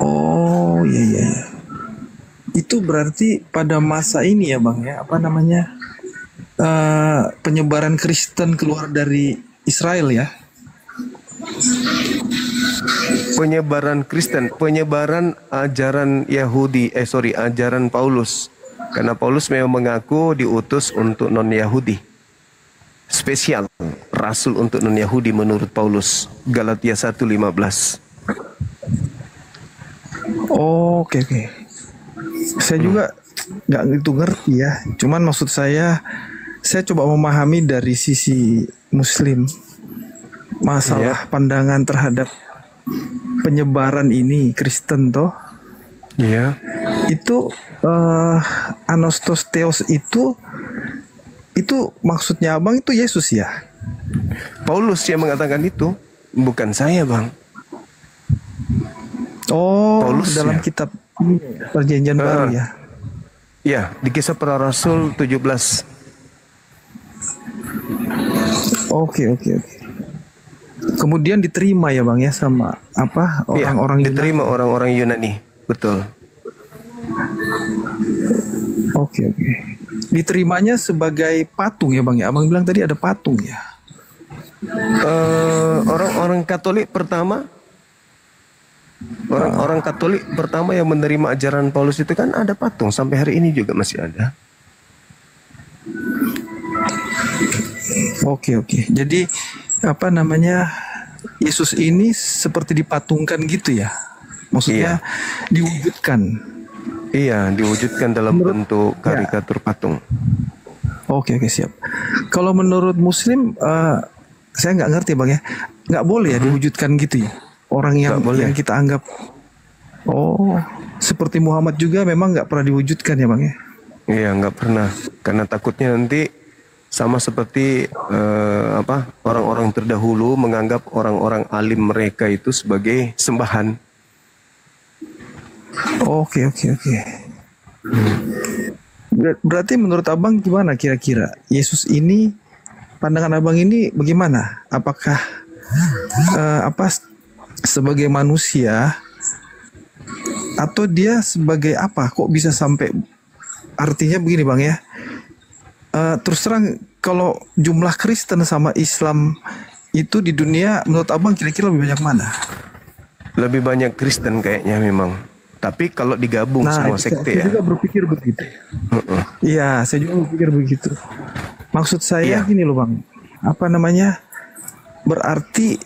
Oh, iya. Itu berarti pada masa ini ya, Bang ya, apa namanya, penyebaran Kristen keluar dari Israel ya? Penyebaran Kristen, penyebaran ajaran ajaran Paulus. Karena Paulus memang mengaku diutus untuk non-Yahudi. Spesial, rasul untuk non-Yahudi menurut Paulus. Galatia 1:15. Oh, oke. Saya juga nggak gitu ngerti ya. Cuman maksud saya coba memahami dari sisi Muslim. Masalah pandangan terhadap penyebaran ini Kristen toh. Iya. Itu agnostos theos itu maksudnya Abang itu Yesus ya? Paulus yang mengatakan itu, bukan saya, Bang. Oh, Paulus dalam kitab Perjanjian Baru ya? Ya, di Kisah Para Rasul 17. Oke. Kemudian diterima ya, Bang ya, sama orang-orang diterima Yunani. Orang-orang Yunani, betul. Oke. Diterimanya sebagai patung ya, Bang ya? Abang bilang tadi ada patung ya? Orang-orang Katolik pertama Orang Katolik pertama yang menerima ajaran Paulus itu kan ada patung, sampai hari ini juga masih ada. Oke. Jadi apa namanya, Yesus ini seperti dipatungkan gitu ya? Maksudnya diwujudkan. Iya, diwujudkan dalam bentuk karikatur patung. Oke, siap. Kalau menurut Muslim, saya nggak ngerti Bang ya, nggak boleh ya diwujudkan gitu ya? Orang yang kita anggap, seperti Muhammad juga memang nggak pernah diwujudkan ya Bang ya? Iya, nggak pernah, karena takutnya nanti sama seperti orang-orang terdahulu menganggap orang-orang alim mereka itu sebagai sembahan. Oke. Berarti menurut Abang gimana kira-kira? Yesus ini, pandangan Abang ini bagaimana? Apakah sebagai manusia atau dia sebagai apa? Kok bisa sampai, artinya begini Bang ya? Terus terang, kalau jumlah Kristen sama Islam itu di dunia menurut Abang kira-kira lebih banyak mana? Lebih banyak Kristen kayaknya memang. Tapi kalau digabung semua sekte saya juga berpikir begitu. Iya, saya juga berpikir begitu. Maksud saya gini loh Bang, apa namanya? Berarti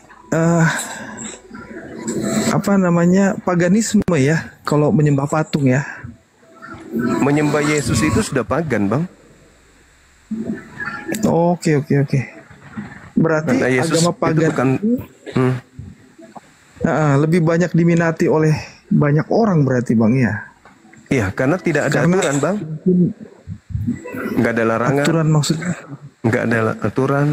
paganisme ya, kalau menyembah patung ya. Menyembah Yesus itu sudah pagan Bang. Oke. Berarti agama pagan itu lebih banyak diminati oleh banyak orang berarti Bang ya? Iya, karena tidak ada aturan Bang. Nggak ada larangan. Aturan maksudnya? Nggak ada aturan.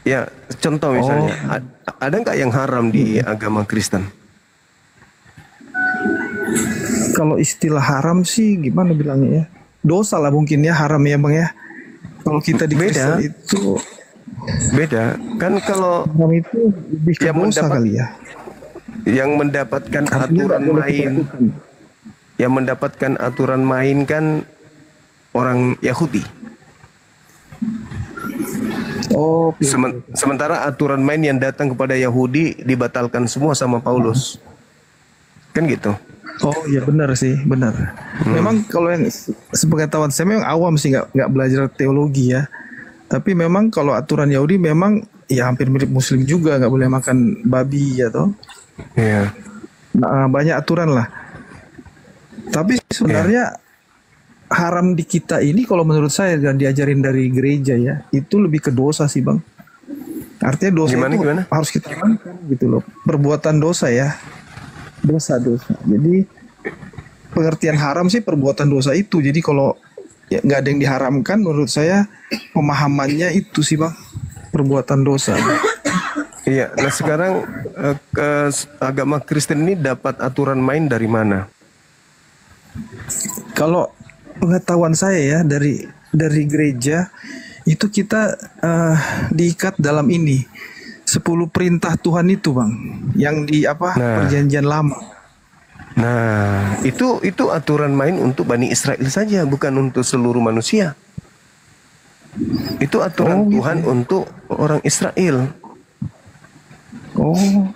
Ya, contoh misalnya, ada nggak yang haram di agama Kristen? Kalau istilah haram sih gimana bilangnya ya? Dosa lah mungkin ya, haram ya Bang ya. Kalau kita di Kristen itu beda. Kan kalau itu lebih ke dosa kali ya. Yang mendapatkan aturan main, yang mendapatkan aturan main kan orang Yahudi. Sementara aturan main yang datang kepada Yahudi dibatalkan semua sama Paulus. Kan gitu. Oh iya benar sih, benar. Memang kalau yang sepengetahuan saya memang awam sih, nggak belajar teologi ya. Tapi memang kalau aturan Yahudi memang ya hampir mirip Muslim juga, nggak boleh makan babi ya toh. Iya. Nah, banyak aturan lah. Tapi sebenarnya haram di kita ini kalau menurut saya dan diajarin dari gereja ya, itu lebih ke dosa sih Bang. Artinya dosa gimana? Harus kita lakukan gitu loh. Perbuatan dosa ya. Dosa. Jadi pengertian haram sih perbuatan dosa itu. Jadi kalau ya nggak ada yang diharamkan, menurut saya pemahamannya itu sih Bang, perbuatan dosa. Iya, nah sekarang agama Kristen ini dapat aturan main dari mana? Kalau pengetahuan saya ya dari gereja itu kita diikat dalam ini 10 perintah Tuhan itu Bang, yang di perjanjian lama. Nah, itu aturan main untuk Bani Israel saja, bukan untuk seluruh manusia. Itu aturan Tuhan untuk orang Israel.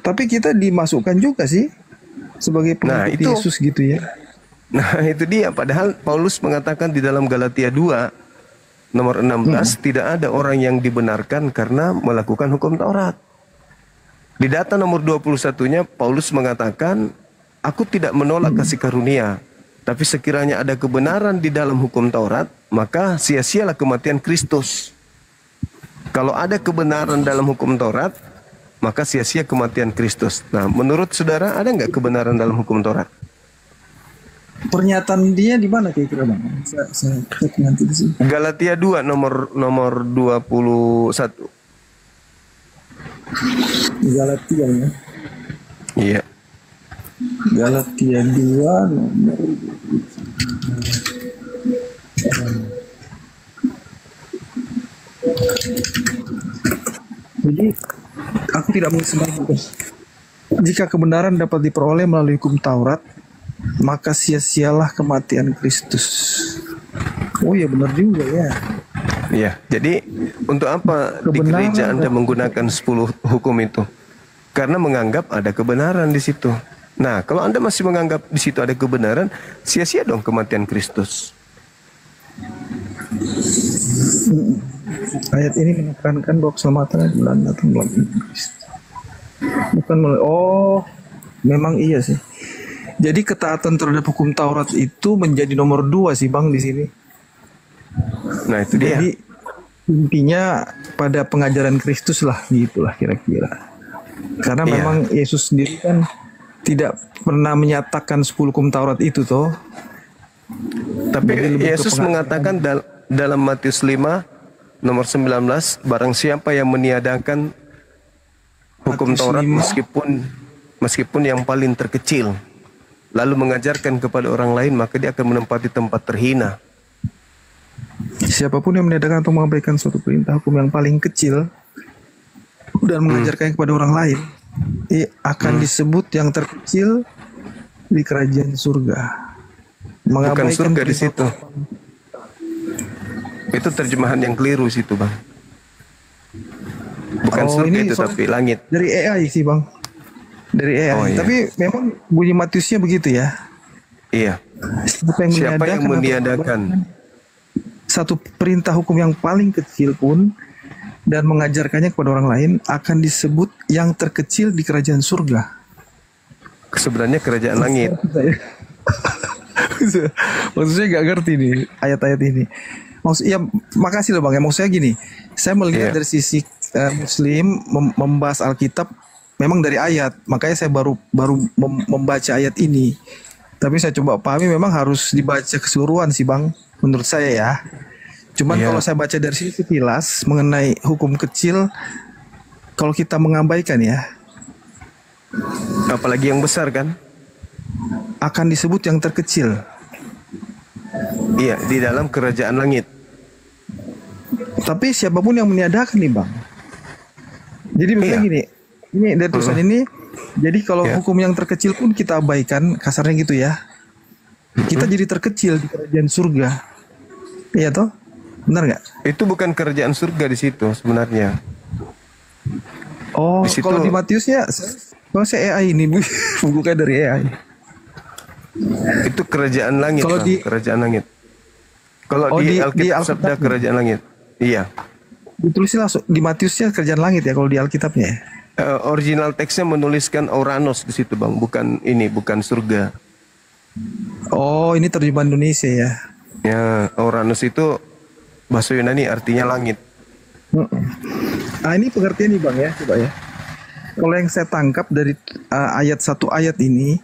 Tapi kita dimasukkan juga sih sebagai pengikut Yesus gitu ya. Nah, itu dia. Padahal Paulus mengatakan di dalam Galatia 2 nomor 16 tidak ada orang yang dibenarkan karena melakukan hukum Taurat. Di data nomor 21-nya Paulus mengatakan, aku tidak menolak kasih karunia, tapi sekiranya ada kebenaran di dalam hukum Taurat, maka sia-sialah kematian Kristus. Kalau ada kebenaran dalam hukum Taurat, maka sia-sia kematian Kristus. Nah, menurut saudara ada nggak kebenaran dalam hukum Taurat? Pernyataan dia di mana kira-kira Bang? Saya cek nanti di sini. Galatia 2 nomor 21. Galatia ya. Iya. Galatia 2 nomor. Jadi aku tidak mengistilahkan. Jika kebenaran dapat diperoleh melalui hukum Taurat, maka sia-sialah kematian Kristus. Oh ya benar juga ya. Iya, jadi untuk apa di gereja Anda menggunakan 10 hukum itu? Karena menganggap ada kebenaran di situ. Nah, kalau Anda masih menganggap di situ ada kebenaran, sia-sia dong kematian Kristus. Ayat ini menekankan bahwa keselamatan adalah datang melalui Kristus. Bukan melalui, memang iya sih. Jadi ketaatan terhadap hukum Taurat itu menjadi nomor 2 sih Bang di sini. Nah itu dia. Jadi intinya pada pengajaran Kristus lah, gitulah kira-kira. Karena memang Yesus sendiri kan tidak pernah menyatakan 10 hukum Taurat itu toh. Tapi Yesus mengatakan dalam Matius 5 nomor 19, barang siapa yang meniadakan hukum Taurat meskipun yang paling terkecil, lalu mengajarkan kepada orang lain, maka dia akan menempati tempat terhina. Siapapun yang meniadakan atau mengabaikan suatu perintah hukum yang paling kecil dan mengajarkannya kepada orang lain, akan disebut yang terkecil di kerajaan surga. Bukan surga di situ. Itu terjemahan yang keliru situ, Bang. Bukan surga itu tapi langit. Dari AI sih, Bang. Dari AI. Tapi memang bunyi Matiusnya begitu ya. Iya. Siapa yang meniadakan satu perintah hukum yang paling kecil pun dan mengajarkannya kepada orang lain akan disebut yang terkecil di kerajaan surga. Sebenarnya kerajaan langit. Maksudnya gak ngerti nih ayat-ayat ini. Ya, makasih loh Bang. Maksud saya gini, saya melihat dari sisi Muslim membahas Alkitab memang dari ayat, makanya saya baru membaca ayat ini. Tapi saya coba pahami memang harus dibaca keseluruhan sih Bang, menurut saya ya. Cuman kalau saya baca dari sisi sekilas mengenai hukum kecil, kalau kita mengabaikan ya, apalagi yang besar kan, akan disebut yang terkecil. Iya, di dalam kerajaan langit. Tapi siapapun yang meniadakan nih Bang. Jadi misalnya gini, ini dari tulisan ini, jadi kalau hukum yang terkecil pun kita abaikan, kasarnya gitu ya, kita jadi terkecil di kerajaan surga. Iya toh? Benar nggak? Itu bukan kerajaan surga di situ sebenarnya. Oh, di situ, kalau di Matiusnya, saya AI ini bukan dari AI. Itu kerajaan langit, kalau kerajaan langit. Kalau di Alkitab sabda kerajaan langit. Iya. Ditulisnya langsung di Matiusnya kerajaan langit ya kalau di Alkitabnya. Original teksnya menuliskan Ouranos di situ Bang, bukan surga. Oh, ini terjemahan Indonesia ya. Ya, Ouranos itu bahasa Yunani artinya langit. Nah, ini pengertian nih Bang ya, coba ya. Kalau yang saya tangkap dari satu ayat ini,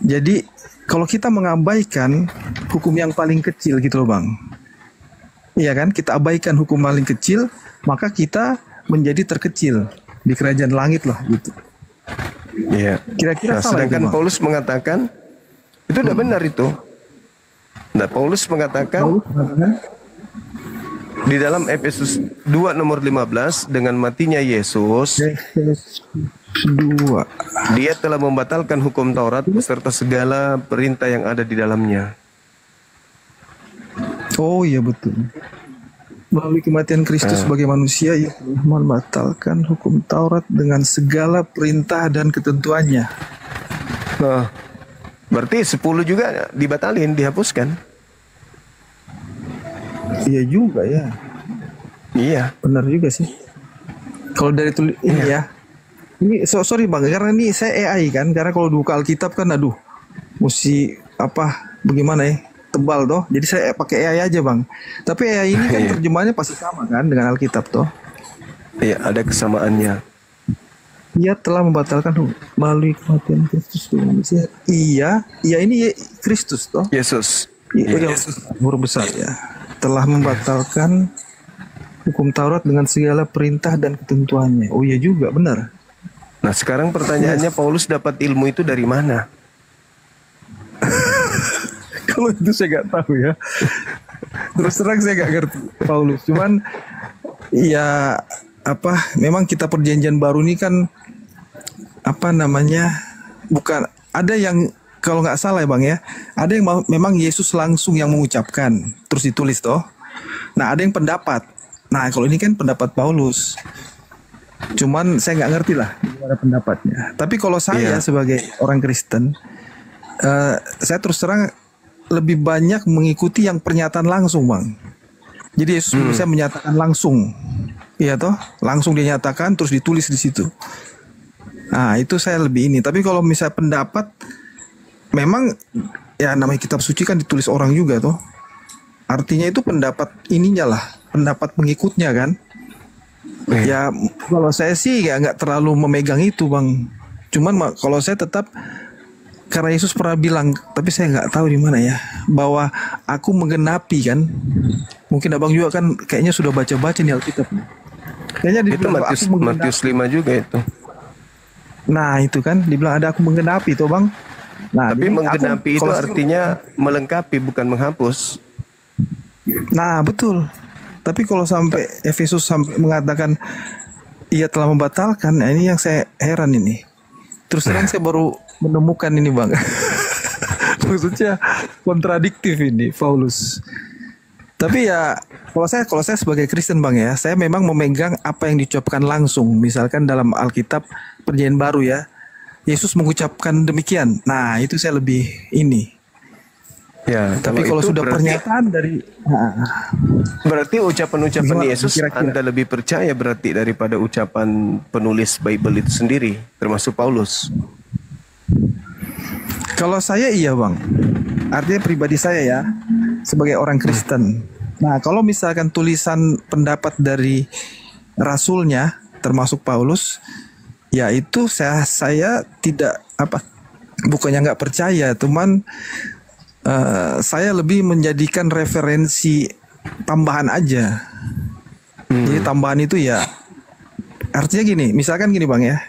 jadi kalau kita mengabaikan hukum yang paling kecil gitu loh Bang. Iya kan, kita abaikan hukum paling kecil, maka kita menjadi terkecil di kerajaan langit lah gitu. Iya. Kira-kira salah sedangkan itu, Paulus mengatakan itu udah benar itu. Nah, Paulus mengatakan di dalam Efesus 2 nomor 15, dengan matinya Yesus, dia telah membatalkan hukum Taurat beserta segala perintah yang ada di dalamnya. Oh iya betul. Melalui kematian Kristus sebagai manusia, ia telah membatalkan hukum Taurat dengan segala perintah dan ketentuannya. Nah, berarti 10 juga dibatalin, dihapuskan. Iya juga ya. Iya. Benar juga sih. Kalau dari ini ya. Ini sorry Bang, karena ini saya AI kan. Karena kalau buka Alkitab kan aduh, mesti bagaimana ya, tebal toh. Jadi saya pakai AI aja Bang. Tapi AI ini kan terjemahannya pasti sama kan dengan Alkitab toh. Iya, ada kesamaannya. Ia telah membatalkan melalui kematian Kristus. Iya ini Kristus toh. Yesus. Yesus huruf besar ya. Telah membatalkan hukum Taurat dengan segala perintah dan ketentuannya. Oh iya juga, benar. Nah sekarang pertanyaannya, Paulus dapat ilmu itu dari mana? Kalau itu saya nggak tahu ya. Terus terang saya nggak ngerti Paulus. Cuman ya memang kita perjanjian baru ini kan bukan ada yang kalau nggak salah ya Bang ya, ada yang memang Yesus langsung yang mengucapkan terus ditulis toh. Nah ada yang pendapat. Nah kalau ini kan pendapat Paulus. Cuman saya nggak ngerti lah gimana pendapatnya. Tapi kalau saya sebagai orang Kristen, saya terus terang lebih banyak mengikuti yang pernyataan langsung, Bang. Jadi Yesus bisa menyatakan langsung, iya toh, langsung dia nyatakan terus ditulis di situ. Nah itu saya lebih ini. Tapi kalau misalnya pendapat, memang ya namanya kitab suci kan ditulis orang juga toh. Artinya itu pendapat ininya lah, pendapat pengikutnya kan. Ya kalau saya sih ya nggak terlalu memegang itu, Bang. Cuman kalau saya tetap, karena Yesus pernah bilang, tapi saya nggak tahu di mana ya, bahwa aku menggenapi kan. Mungkin abang juga kan kayaknya sudah baca-baca nih Alkitab. Kayaknya itu Matius 5 juga itu. Nah itu kan dibilang ada aku menggenapi tuh, Bang. Nah, tapi menggenapi itu artinya melengkapi, bukan menghapus. Nah betul. Tapi kalau sampai Efesus sampai mengatakan ia telah membatalkan, nah ini yang saya heran ini. Terus terang saya baru menemukan ini, Bang. Maksudnya kontradiktif ini Paulus. Tapi ya kalau saya sebagai Kristen, Bang ya, saya memang memegang apa yang diucapkan langsung. Misalkan dalam Alkitab Perjanjian Baru ya, Yesus mengucapkan demikian. Nah itu saya lebih ini. Ya, tapi kalau sudah pernyataan dari, berarti ucapan-ucapan Yesus Anda lebih percaya berarti daripada ucapan penulis Bible itu sendiri, termasuk Paulus. Kalau saya iya, Bang. Artinya pribadi saya ya, sebagai orang Kristen. Nah, kalau misalkan tulisan pendapat dari rasulnya, termasuk Paulus, ya itu saya tidak bukannya nggak percaya, cuman saya lebih menjadikan referensi tambahan aja. Jadi tambahan itu ya artinya gini, misalkan gini, Bang ya.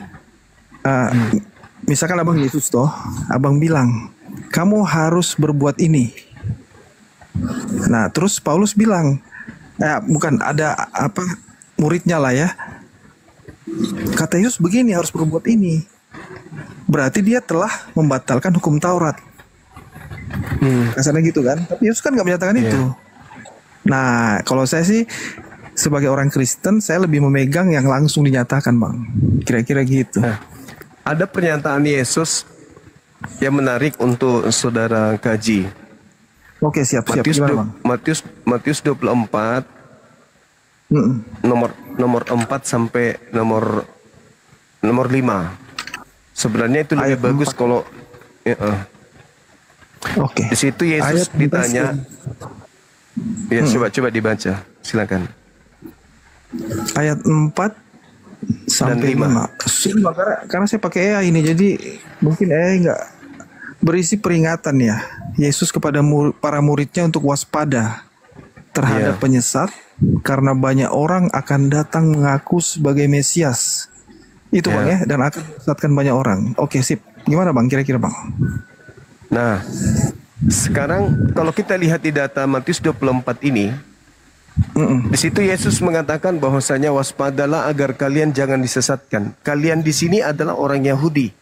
Misalkan abang Yesus toh, abang bilang kamu harus berbuat ini. Nah terus Paulus bilang, bukan ada muridnya lah ya. Kata Yesus begini, harus berbuat ini. Berarti dia telah membatalkan hukum Taurat. Kasarnya gitu kan. Tapi Yesus kan gak menyatakan itu. Nah kalau saya sih sebagai orang Kristen, saya lebih memegang yang langsung dinyatakan, Bang. Kira-kira gitu. Ada pernyataan Yesus yang menarik untuk saudara kaji. Oke, siap. Gimana, Bang? Matius 24 nomor 4 sampai nomor 5. Sebenarnya itu lebih bagus kalau Oke. Di situ Yesus ditanya. Ya, coba dibaca. Silakan. Ayat 4 sampai 5. Karena saya pakai AI ini, jadi mungkin AI nggak berisi peringatan ya. Yesus kepada para muridnya untuk waspada terhadap penyesat, karena banyak orang akan datang mengaku sebagai Mesias. Itu Bang ya, dan akan menyesatkan banyak orang. Oke, sip. Gimana Bang kira-kira, Bang? Nah, sekarang kalau kita lihat di data Matius 24 ini, di situ Yesus mengatakan bahwasanya waspadalah agar kalian jangan disesatkan. Kalian di sini adalah orang Yahudi.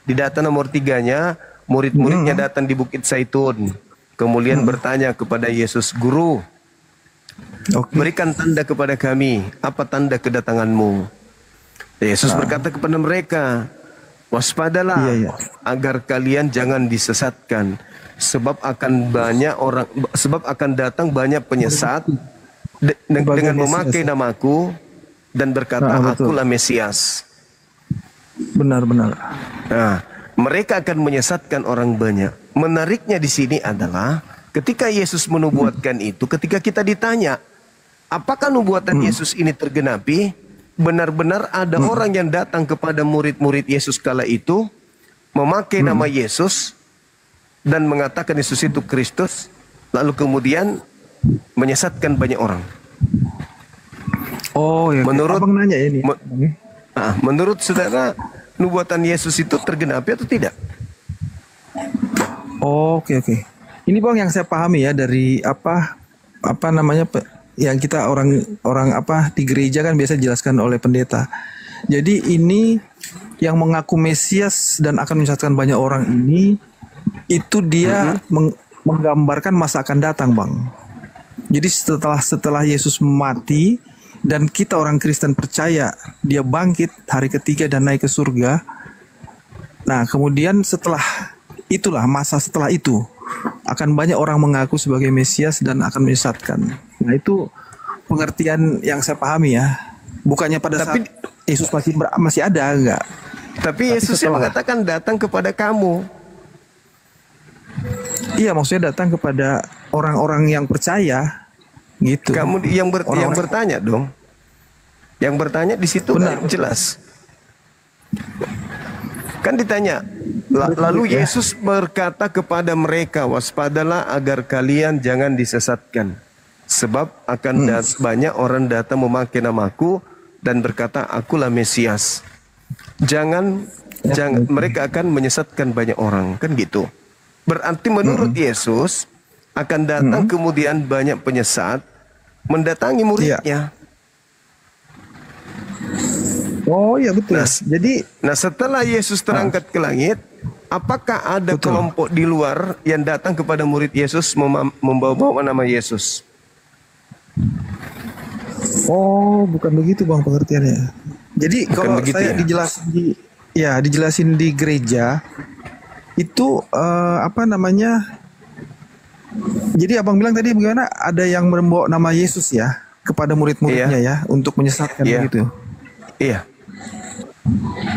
Di data nomor 3-nya, murid-muridnya datang di Bukit Zaitun. Kemudian bertanya kepada Yesus, Guru, berikan tanda kepada kami. Apa tanda kedatanganmu? Yesus berkata kepada mereka, waspadalah agar kalian jangan disesatkan, sebab akan datang banyak penyesat dengan memakai namaku dan berkata akulah Mesias. Benar-benar. Nah, mereka akan menyesatkan orang banyak. Menariknya di sini adalah ketika Yesus menubuatkan itu, ketika kita ditanya apakah nubuatan Yesus ini tergenapi, benar-benar ada orang yang datang kepada murid-murid Yesus kala itu memakai nama Yesus dan mengatakan Yesus itu Kristus, lalu kemudian menyesatkan banyak orang. Oh ya, menurut Abang nanya ini. Menurut saudara, nubuatan Yesus itu tergenapi atau tidak? Oke. Ini Bang yang saya pahami ya dari apa namanya yang kita orang di gereja kan biasa dijelaskan oleh pendeta. Jadi ini yang mengaku Mesias dan akan menyesatkan banyak orang ini, itu dia menggambarkan masa akan datang, Bang. Jadi setelah Yesus mati, dan kita orang Kristen percaya dia bangkit hari ketiga dan naik ke surga. Nah, kemudian setelah itulah masa setelah itu akan banyak orang mengaku sebagai Mesias dan akan menyesatkan. Nah, itu pengertian yang saya pahami ya. Bukannya pada saat Yesus masih ada enggak? Tapi Yesus yang mengatakan datang kepada kamu. Iya, maksudnya datang kepada orang-orang yang percaya gitu. Kamu yang bertanya dong. Yang bertanya di situ kan jelas. Kan ditanya, lalu Yesus berkata kepada mereka, waspadalah agar kalian jangan disesatkan. Sebab akan banyak orang datang memakai namaku dan berkata, akulah Mesias. Jangan mereka akan menyesatkan banyak orang, kan gitu. Berarti menurut Yesus akan datang kemudian banyak penyesat mendatangi muridnya. Oh iya betul. Nah setelah Yesus terangkat ke langit, apakah ada kelompok di luar yang datang kepada murid Yesus membawa nama Yesus? Oh, bukan begitu Bang pengertiannya. Jadi Bukan kalau begitu saya ya? dijelasin di gereja itu jadi abang bilang tadi bagaimana ada yang membawa nama Yesus ya kepada murid-muridnya ya untuk menyesatkan begitu. Iya.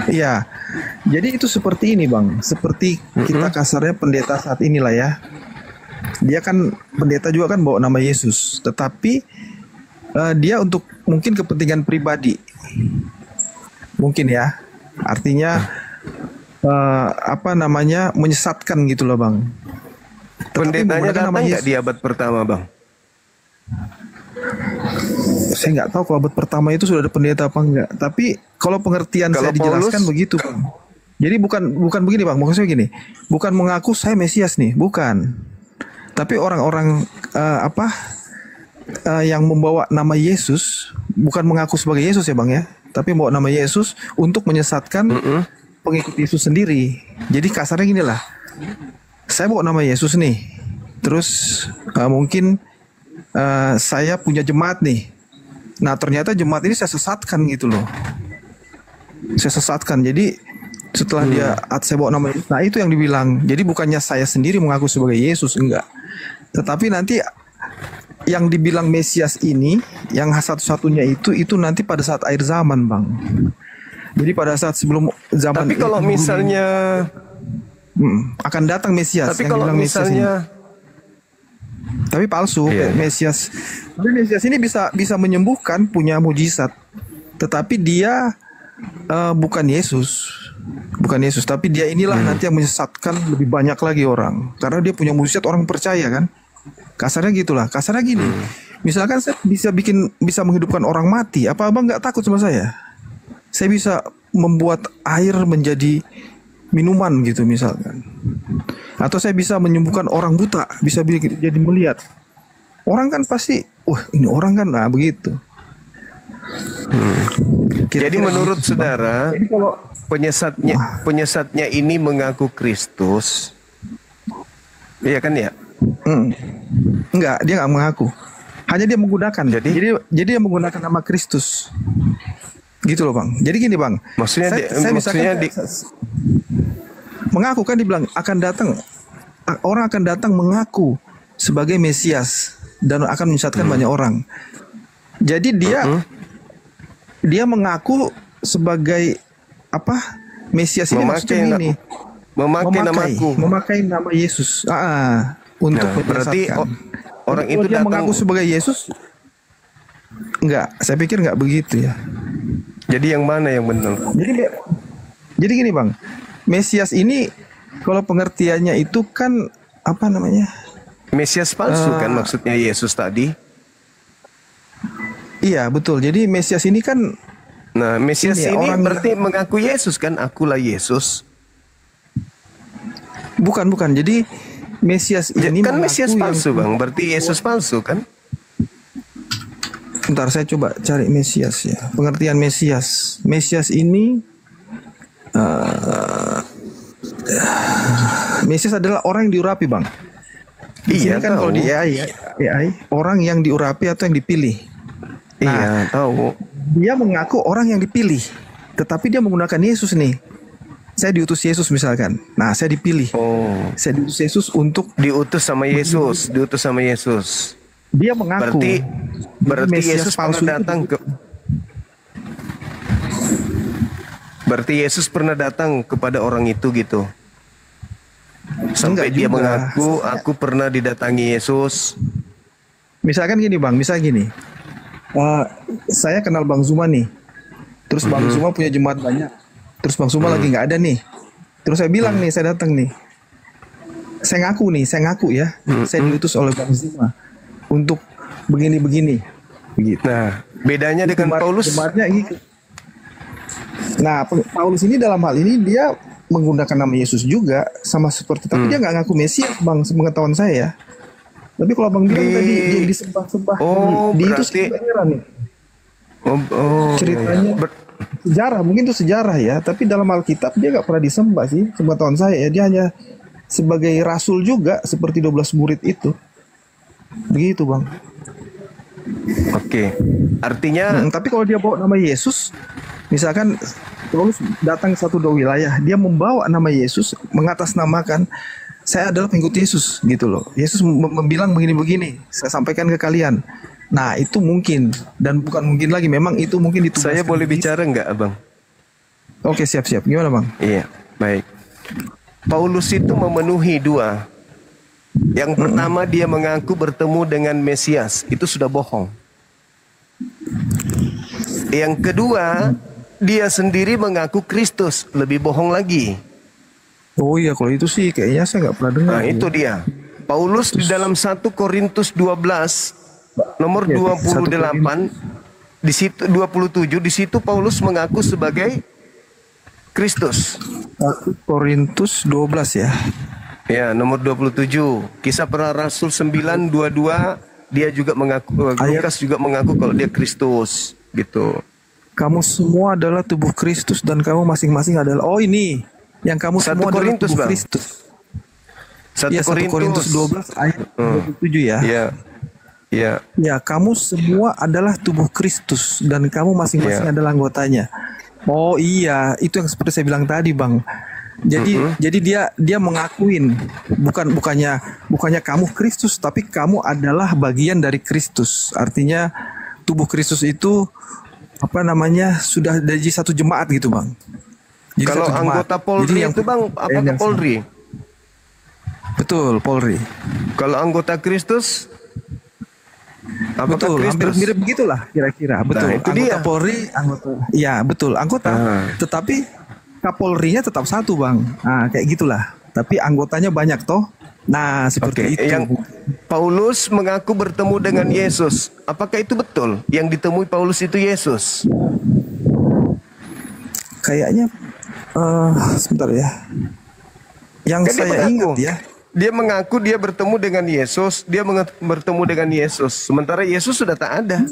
Iya. Jadi itu seperti ini Bang, seperti kita kasarnya pendeta saat inilah ya. Dia kan pendeta juga kan bawa nama Yesus, tetapi dia untuk mungkin kepentingan pribadi. Mungkin ya. Artinya menyesatkan gitu loh Bang. Pendetanya datang nggak di abad pertama Bang? Saya nggak tahu kalau abad pertama itu sudah ada pendeta apa enggak. Tapi kalau pengertian saya dijelaskan begitu Bang. Jadi bukan begini Bang, maksudnya gini. Bukan mengaku saya Mesias nih, bukan. Tapi orang-orang yang membawa nama Yesus bukan mengaku sebagai Yesus ya Bang ya, tapi membawa nama Yesus untuk menyesatkan pengikut Yesus sendiri. Jadi kasarnya gini lah, saya bawa nama Yesus nih, terus mungkin saya punya jemaat nih. Nah ternyata jemaat ini saya sesatkan gitu loh. Saya sesatkan. Jadi setelah saya bawa nama Yesus, nah itu yang dibilang. Jadi bukannya saya sendiri mengaku sebagai Yesus, enggak. Tetapi nanti yang dibilang Mesias ini, yang satu-satunya itu nanti pada saat akhir zaman Bang. Jadi pada saat sebelum zaman. Tapi kalau misalnya akan datang Mesias. Tapi kalau misalnya tapi palsu Mesias. Tapi Mesias ini bisa menyembuhkan, punya mujizat. Tetapi dia bukan Yesus. Bukan Yesus, tapi dia inilah nanti yang menyesatkan lebih banyak lagi orang. Karena dia punya mujizat, orang percaya kan. Kasarnya gitulah. Kasarnya gini. Misalkan saya bisa menghidupkan orang mati, apa Abang nggak takut sama saya? Saya bisa membuat air menjadi minuman gitu misalkan. Atau saya bisa menyembuhkan orang buta, bisa jadi melihat. Orang kan pasti, wah ini orang kan, nah begitu. Jadi menurut saudara, penyesatnya ini mengaku Kristus, iya kan ya? Enggak, dia nggak mengaku. Hanya dia menggunakan. Jadi dia menggunakan nama Kristus. Gitu loh Bang. Jadi gini Bang. Maksudnya mengaku kan dibilang orang akan datang mengaku sebagai Mesias dan akan menyesatkan banyak orang. Jadi dia mengaku sebagai Mesias ini maksudnya ini memakai nama Yesus untuk berarti orang itu dia datang mengaku sebagai Yesus. Enggak, saya pikir enggak begitu ya. Jadi yang mana yang benar? Jadi gini Bang, Mesias ini kalau pengertiannya itu kan Mesias palsu kan maksudnya Yesus tadi. Iya betul. Jadi Mesias ini kan, nah Mesias ini berarti mengaku Yesus kan, akulah Yesus. Bukan. Jadi Mesias ini kan Mesias palsu Bang, berarti Yesus palsu kan? Bentar saya coba cari Mesias ya. Pengertian Mesias. Mesias ini Mesias adalah orang yang diurapi Bang. Iya kan kalau di AI orang yang diurapi atau yang dipilih. Iya, tahu. Dia mengaku orang yang dipilih, tetapi dia menggunakan Yesus nih. Saya diutus Yesus misalkan. Nah, saya dipilih. Saya diutus Yesus untuk diutus sama Yesus, diutus sama Yesus. Dia mengaku. Berarti Mesias Yesus palsu pernah itu datang ke Berarti Yesus pernah datang kepada orang itu gitu. Sampai Enggak dia juga. mengaku, aku pernah didatangi Yesus. Misalkan gini Bang, gini. Saya kenal Bang Zuma nih. Terus Bang Zuma punya jemaat banyak. Terus Bang Zuma lagi nggak ada nih. Terus saya bilang nih, saya datang nih. Saya ngaku ya. Saya diutus oleh Bang Zuma untuk begini-begini. Begitu. Nah, bedanya dengan Paulus. Jemaatnya gitu. Nah, Paulus ini dalam hal ini dia menggunakan nama Yesus juga sama seperti, tapi dia nggak ngaku Mesias, Bang, sepengetahuan saya. Tapi kalau Bang bilang tadi dia disembah-sembah di itu sejarah nih. Ceritanya sejarah, mungkin itu sejarah ya, tapi dalam Alkitab dia nggak pernah disembah sih, sepengetahuan saya ya. Dia hanya sebagai rasul juga seperti 12 murid itu. Begitu, Bang. Oke. Artinya tapi kalau dia bawa nama Yesus, misalkan Paulus datang ke satu dua wilayah, dia membawa nama Yesus, mengatasnamakan saya adalah pengikut Yesus gitu loh. Yesus bilang begini-begini, saya sampaikan ke kalian. Nah, itu mungkin, dan bukan mungkin lagi, memang itu mungkin ditugaskan. Saya boleh bicara nggak, Abang? Oke, siap-siap. Gimana, Bang? Iya, baik. Paulus itu memenuhi dua. Yang pertama, dia mengaku bertemu dengan Mesias, itu sudah bohong. Yang kedua, dia sendiri mengaku Kristus, lebih bohong lagi. Oh iya, kalau itu sih kayaknya saya nggak pernah dengar. Nah, itu dia. Paulus di dalam 1 Korintus 12 nomor 28 di situ 27, di situ Paulus mengaku sebagai Kristus. 1 Korintus 12 ya. Ya, nomor 27. Kisah para Rasul 9:22 dia juga mengaku, Lukas juga mengaku kalau dia Kristus gitu. Kamu semua adalah tubuh Kristus dan kamu masing-masing adalah, oh ini yang kamu semua adalah tubuh Kristus. 1 Ya, 1 Korintus 12 ayat 27 ya. Iya. Iya. Ya, kamu semua adalah tubuh Kristus dan kamu masing-masing adalah anggotanya. Oh iya, itu yang seperti saya bilang tadi, Bang. Jadi dia mengakuin bukannya kamu Kristus, tapi kamu adalah bagian dari Kristus. Artinya tubuh Kristus itu sudah jadi satu jemaat gitu, Bang. Jadi kalau anggota Polri itu, Bang, apakah Polri? Betul, Polri. Kalau anggota Kristus, betul, hampir mirip begitulah kira-kira. Betul. Nah, itu anggota dia. Polri, anggota. Iya, betul, anggota. Tetapi Kapolrinya tetap satu, Bang. Nah, kayak gitulah. Tapi anggotanya banyak toh. Nah, seperti itu. Yang Paulus mengaku bertemu dengan Yesus. Apakah itu betul? Yang ditemui Paulus itu Yesus? Kayaknya sebentar ya. Yang saya ingat ya. Dia mengaku dia bertemu dengan Yesus, dia bertemu dengan Yesus. Sementara Yesus sudah tak ada.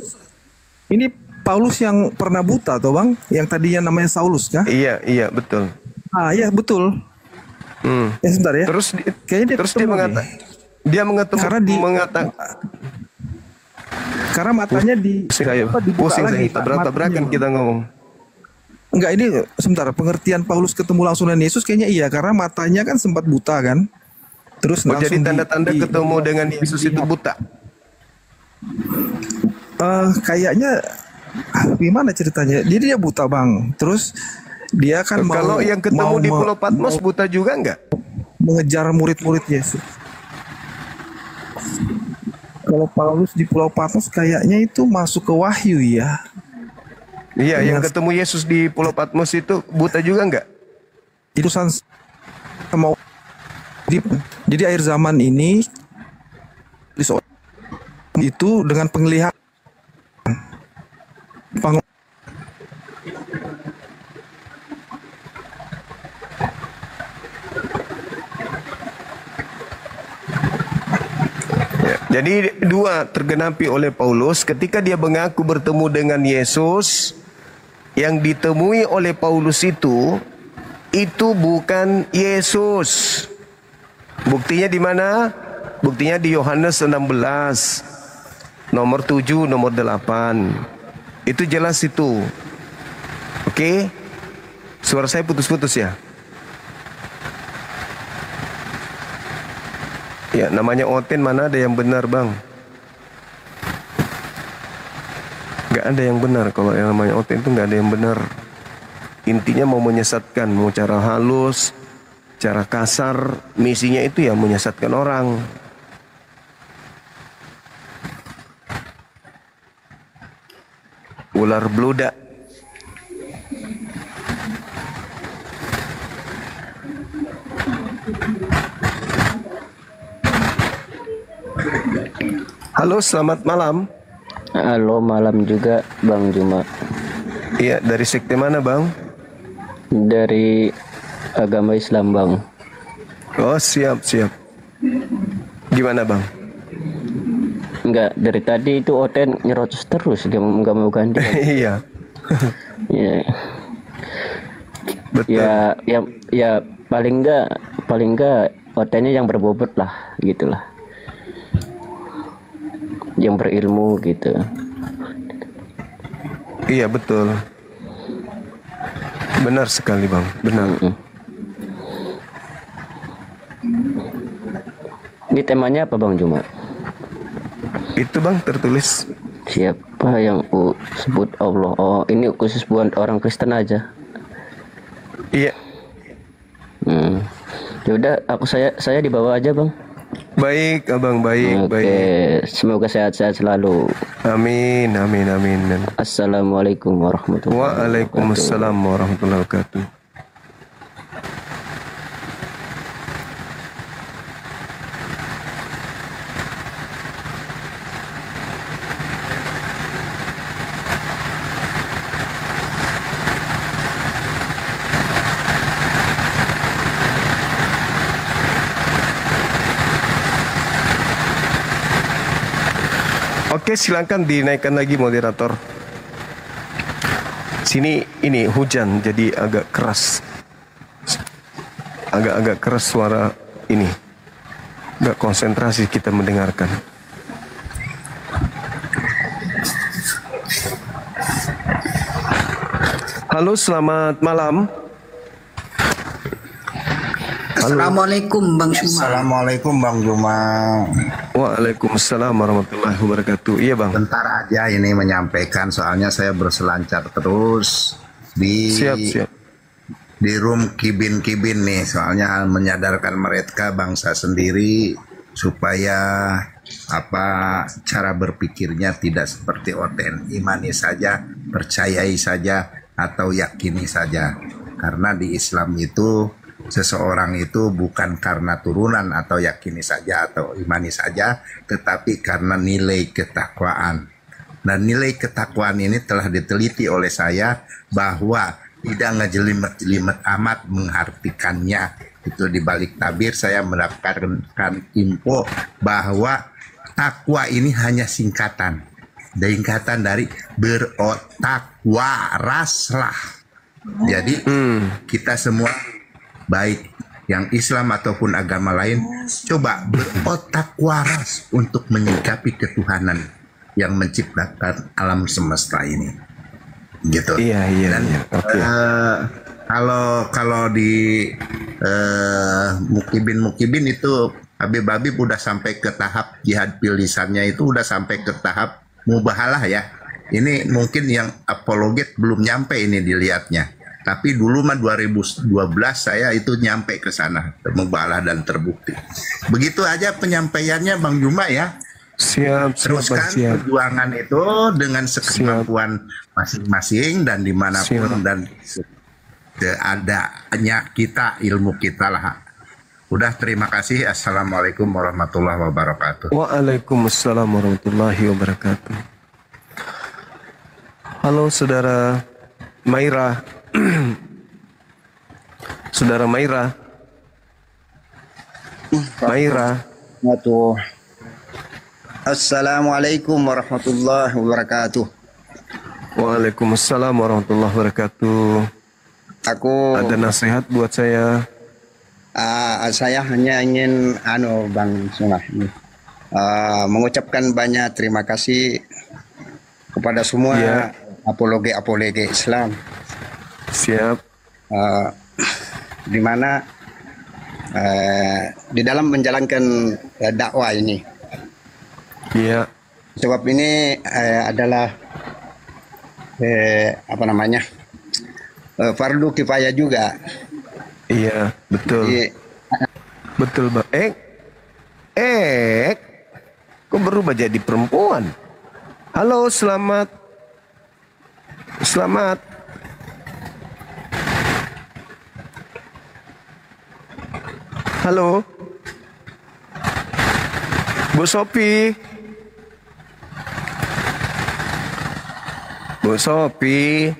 Ini Paulus yang pernah buta toh, Bang? Yang tadinya namanya Saulus kah? Iya, betul. Ah, iya betul. Ya sebentar ya. Terus kayaknya dia mengatakan karena matanya pusing saya, tabrak-tabrakan kita ngomong. Enggak, ini sebentar, pengertian Paulus ketemu langsung dengan Yesus kayaknya iya, karena matanya kan sempat buta kan. Terus jadi tanda-tanda ketemu dengan Yesus itu buta. Kayaknya gimana ceritanya? Jadi dia buta, Bang. Terus dia kan kalau yang ketemu di Pulau Patmos buta juga enggak? Mengejar murid-murid Yesus. Kalau Paulus di Pulau Patmos kayaknya itu masuk ke Wahyu ya. Iya, yang ketemu Yesus di Pulau Patmos itu buta juga enggak? Itu sama jadi akhir zaman ini itu dengan penglihatan Jadi dua tergenapi oleh Paulus ketika dia mengaku bertemu dengan Yesus. Yang ditemui oleh Paulus itu bukan Yesus. Buktinya di mana? Buktinya di Yohanes 16 nomor 7, nomor 8. Itu jelas itu. Oke? Suara saya putus-putus ya? Ya, namanya Oten mana ada yang benar, Bang? Gak ada yang benar. Kalau yang namanya Oten itu gak ada yang benar. Intinya mau menyesatkan, mau cara halus, cara kasar, misinya itu ya menyesatkan orang. Ular beludak. Halo, selamat malam. Halo, malam juga Bang Juma. Iya, dari sekte mana, Bang? Dari agama Islam, Bang. Oh, siap. Gimana, Bang? Enggak, dari tadi itu Oten nyerocos terus, dia nggak mau ganti. Iya. Iya. Betul. Ya paling enggak Otennya yang berbobot lah, gitulah. Yang berilmu gitu. Iya, betul. Benar sekali, Bang. Benar. Ini temanya apa, Bang Juma? Itu, Bang, tertulis. Siapa yang sebut Allah? Oh, ini khusus buat orang Kristen aja. Iya. Yaudah, saya dibawa aja, Bang. Baik, Abang, baik. Semoga sehat-sehat selalu. Amin. Assalamualaikum warahmatullahi wabarakatuh. Waalaikumsalam warahmatullahi wabarakatuh. Oke, silakan dinaikkan lagi moderator. Sini ini hujan jadi agak keras. Agak keras suara ini. Gak konsentrasi kita mendengarkan. Halo, selamat malam. Assalamualaikum Bang Juma. Assalamualaikum Bang Juma. Waalaikumsalam warahmatullahi wabarakatuh. Iya, Bang. Bentar aja ini menyampaikan, soalnya saya berselancar terus di di room kibin-kibin nih, soalnya menyadarkan mereka bangsa sendiri supaya cara berpikirnya tidak seperti Oten, imani saja, percayai saja, atau yakini saja. Karena di Islam itu seseorang itu bukan karena turunan atau yakini saja atau imani saja, tetapi karena nilai ketakwaan. Dan nilai ketakwaan ini telah diteliti oleh saya bahwa tidak ngejelimet-jelimet amat mengartikannya. Itu di balik tabir saya mendapatkan info bahwa takwa ini hanya singkatan dari berotakwaraslah. Jadi kita semua, baik yang Islam ataupun agama lain, coba berotak waras untuk menyikapi ketuhanan yang menciptakan alam semesta ini, gitu. Iya. Dan kalau di mukibin itu Habib udah sampai ke tahap jihad pilisannya, itu udah sampai ke tahap mubahalah ya. Ini mungkin yang apologet belum nyampe ini dilihatnya. Tapi dulu mah 2012 saya itu nyampe ke sana, mubahalah dan terbukti. Begitu aja penyampaiannya Bang Juma ya. Siap. Teruskan perjuangan itu dengan sekemampuan masing-masing dan dimanapun dan adanya kita, ilmu kita lah. Udah, terima kasih. Assalamualaikum warahmatullahi wabarakatuh. Waalaikumsalam warahmatullahi wabarakatuh. Halo saudara Maira. Saudara Maira. Assalamualaikum warahmatullahi wabarakatuh. Waalaikumsalam warahmatullahi wabarakatuh. Ada nasihat buat saya. Saya hanya ingin Bang Sunah mengucapkan banyak terima kasih kepada semua apologi Islam. Siap. Di mana di dalam menjalankan dakwah ini. Iya. Sebab ini adalah fardu kifayah juga. Iya, betul. Betul, Bang. Kok berubah jadi perempuan? Halo, selamat. Halo. Bu Sophie. Bu Sophie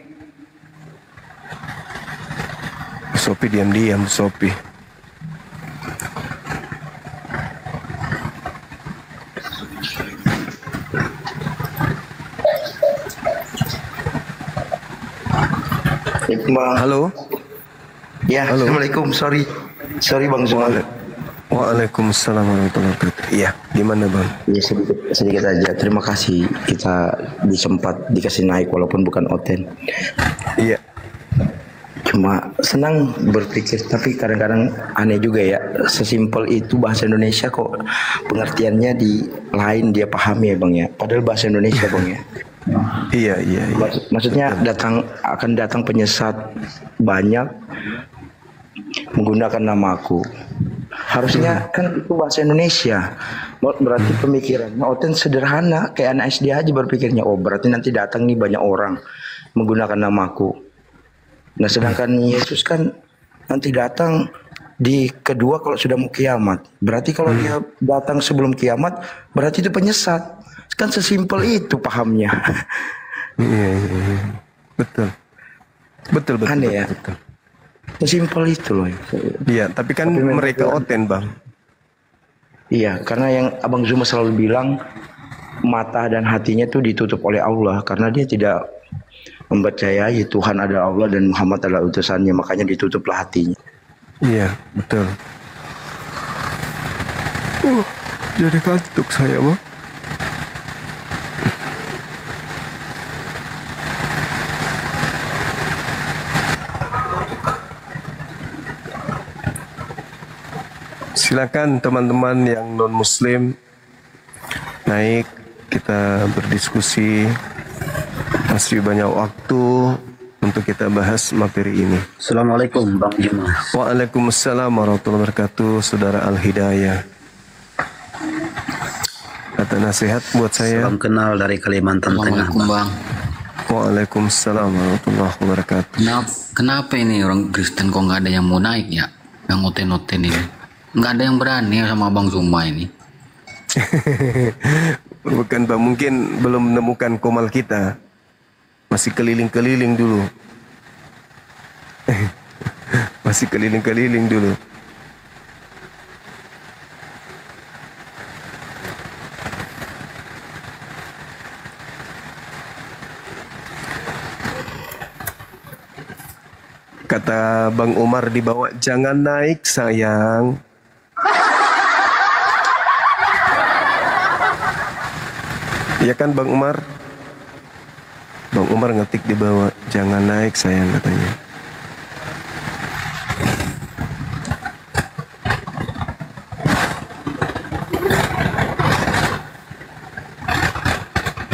diam-diam, Bu Sophie. Halo. Ya, halo. Assalamualaikum. Sorry Bang Zuma. Waalaikumsalam warahmatullahi wabarakatuh. Iya, gimana Bang? Ya sedikit aja. Terima kasih kita disempat dikasih naik walaupun bukan Oten. Iya. Cuma senang berpikir, tapi kadang-kadang aneh juga ya. Sesimpel itu bahasa Indonesia kok pengertiannya di lain dia pahami ya Bang ya. Padahal bahasa Indonesia Bang ya. Iya. Maksudnya akan datang penyesat banyak menggunakan namaku. Harusnya kan itu bahasa Indonesia. Berarti pemikirannya Oten sederhana, kayak anak SD aja berpikirnya. Oh, berarti nanti datang nih banyak orang menggunakan namaku. Nah, sedangkan Yesus kan nanti datang di kedua kalau sudah mau kiamat. Berarti kalau dia datang sebelum kiamat, berarti itu penyesat. Kan sesimpel itu pahamnya. Iya. Betul. Aneh ya. Betul. Sesimpel itu loh. Iya, tapi kan mereka Oten, Bang. Iya, karena yang Abang Zuma selalu bilang mata dan hatinya tuh ditutup oleh Allah karena dia tidak mempercayai Tuhan adalah Allah dan Muhammad adalah utusannya, makanya ditutuplah hatinya. Iya, betul. Jadi kantuk saya, Bang. Silakan teman-teman yang non muslim naik, kita berdiskusi. Masih banyak waktu untuk kita bahas materi ini. Assalamualaikum Bang Juma. Waalaikumsalam warahmatullahi wabarakatuh. Saudara Al-Hidayah, kata nasihat buat saya. Salam kenal dari Kalimantan Tengah Bang. Waalaikumsalam warahmatullahi wabarakatuh. Kenapa ini orang Kristen kok nggak ada yang mau naik ya? Yang oten-oten ini nggak ada yang berani sama Bang Zuma ini. Bukan Bang, mungkin belum menemukan komal kita. Masih keliling-keliling dulu. Masih keliling-keliling dulu. Kata Bang Umar dibawa, jangan naik sayang. Iya kan Bang Umar? Bang Umar ngetik di bawah, jangan naik sayang katanya.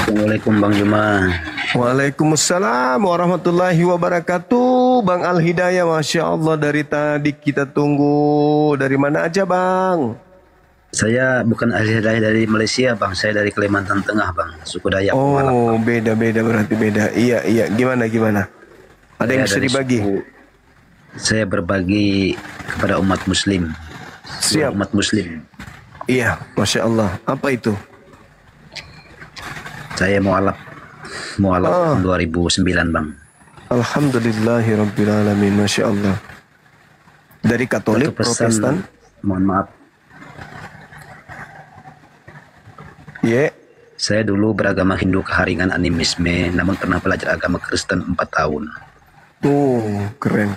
Assalamualaikum Bang Juma. Waalaikumsalam warahmatullahi wabarakatuh. Bang Al-Hidayah, Masya Allah, dari tadi kita tunggu. Dari mana aja Bang? Saya bukan Al-Hidayah dari Malaysia Bang, saya dari Kalimantan Tengah Bang, suku Dayak. Oh, beda-beda berarti beda. Iya, gimana? Ada yang bisa dibagi? Saya berbagi kepada umat muslim. Siap. Umat muslim. Iya, Masya Allah. Apa itu? Saya mualaf 2009 Bang. Alhamdulillahirrabbilalamin, Masya Allah. Dari Katolik, Protestan? Mohon maaf. Saya dulu beragama Hindu keharingan animisme, namun pernah belajar agama Kristen 4 tahun. Oh, keren.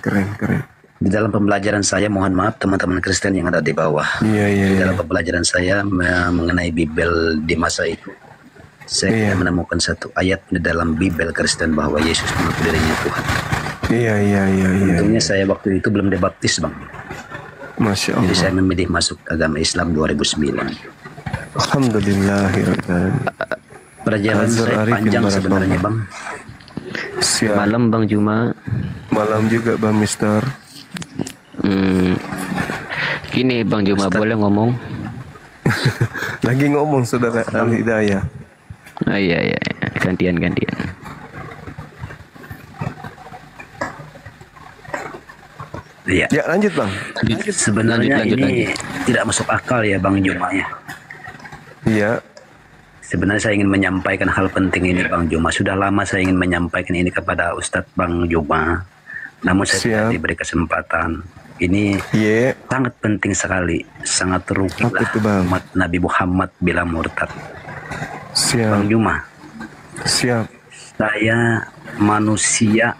Di dalam pembelajaran saya, mohon maaf teman-teman Kristen yang ada di bawah. Iya. Di dalam pembelajaran saya mengenai Bible di masa itu, Saya tidak menemukan satu ayat di dalam Bible Kristen bahwa Yesus mengaku dirinya Tuhan. Iya. Untungnya saya waktu itu belum dibaptis, Bang. Masya Allah. Jadi saya memilih masuk agama Islam 2009. Alhamdulillahirrahmanirrahim. Perjalanan saya panjang sebenarnya, Bang. Siap. Malam Bang Juma. Malam juga Bang Mister. Gini Bang Juma, boleh ngomong? Lagi ngomong saudara Al-Hidayah. Iya, gantian. Iya. Ya lanjut Bang. Sebenarnya ini tidak masuk akal ya Bang Juma ya. Iya. Sebenarnya saya ingin menyampaikan hal penting ini Bang Juma. Sudah lama saya ingin menyampaikan ini kepada Ustadz Bang Juma. Namun saya tidak diberi kesempatan. Ini sangat penting sekali, sangat rugilah umat Nabi Muhammad bila murtad. Bang Juma. Siap. Saya manusia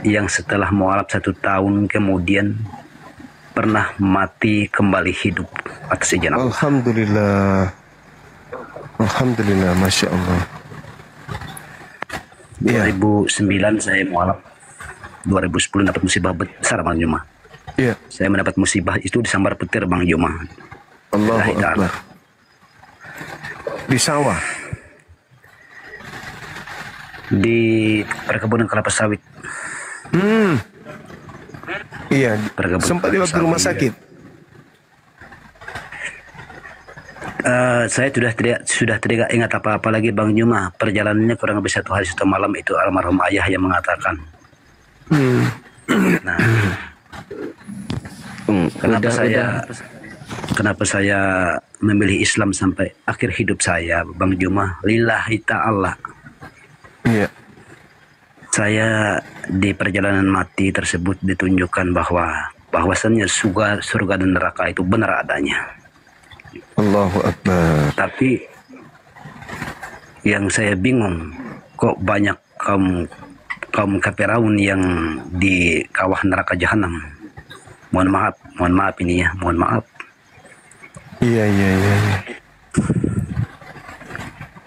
yang setelah mualaf 1 tahun kemudian pernah mati kembali hidup atas izin Allah. Alhamdulillah, Masya Allah. 2009 saya mualaf, 2010 dapat musibah besar Bang Juma. Iya. Saya mendapat musibah itu di sambar petir Bang Juma. Allahu Akbar. Di sawah. Di perkebunan kelapa sawit. Iya. Sempat di waktu rumah sakit. Saya sudah tidak ingat apa-apa lagi Bang Juma. Perjalanannya kurang lebih 1 hari 1 malam itu almarhum ayah yang mengatakan. Nah, kenapa saya memilih Islam sampai akhir hidup saya, Bang Juma? Lillahi ta'ala. Iya. Saya di perjalanan mati tersebut ditunjukkan bahwasannya surga dan neraka itu benar adanya. Allahu Akbar. Tapi yang saya bingung, kok banyak kaum kafiraun yang di kawah neraka jahanam. Mohon maaf ini ya, mohon maaf. Iya.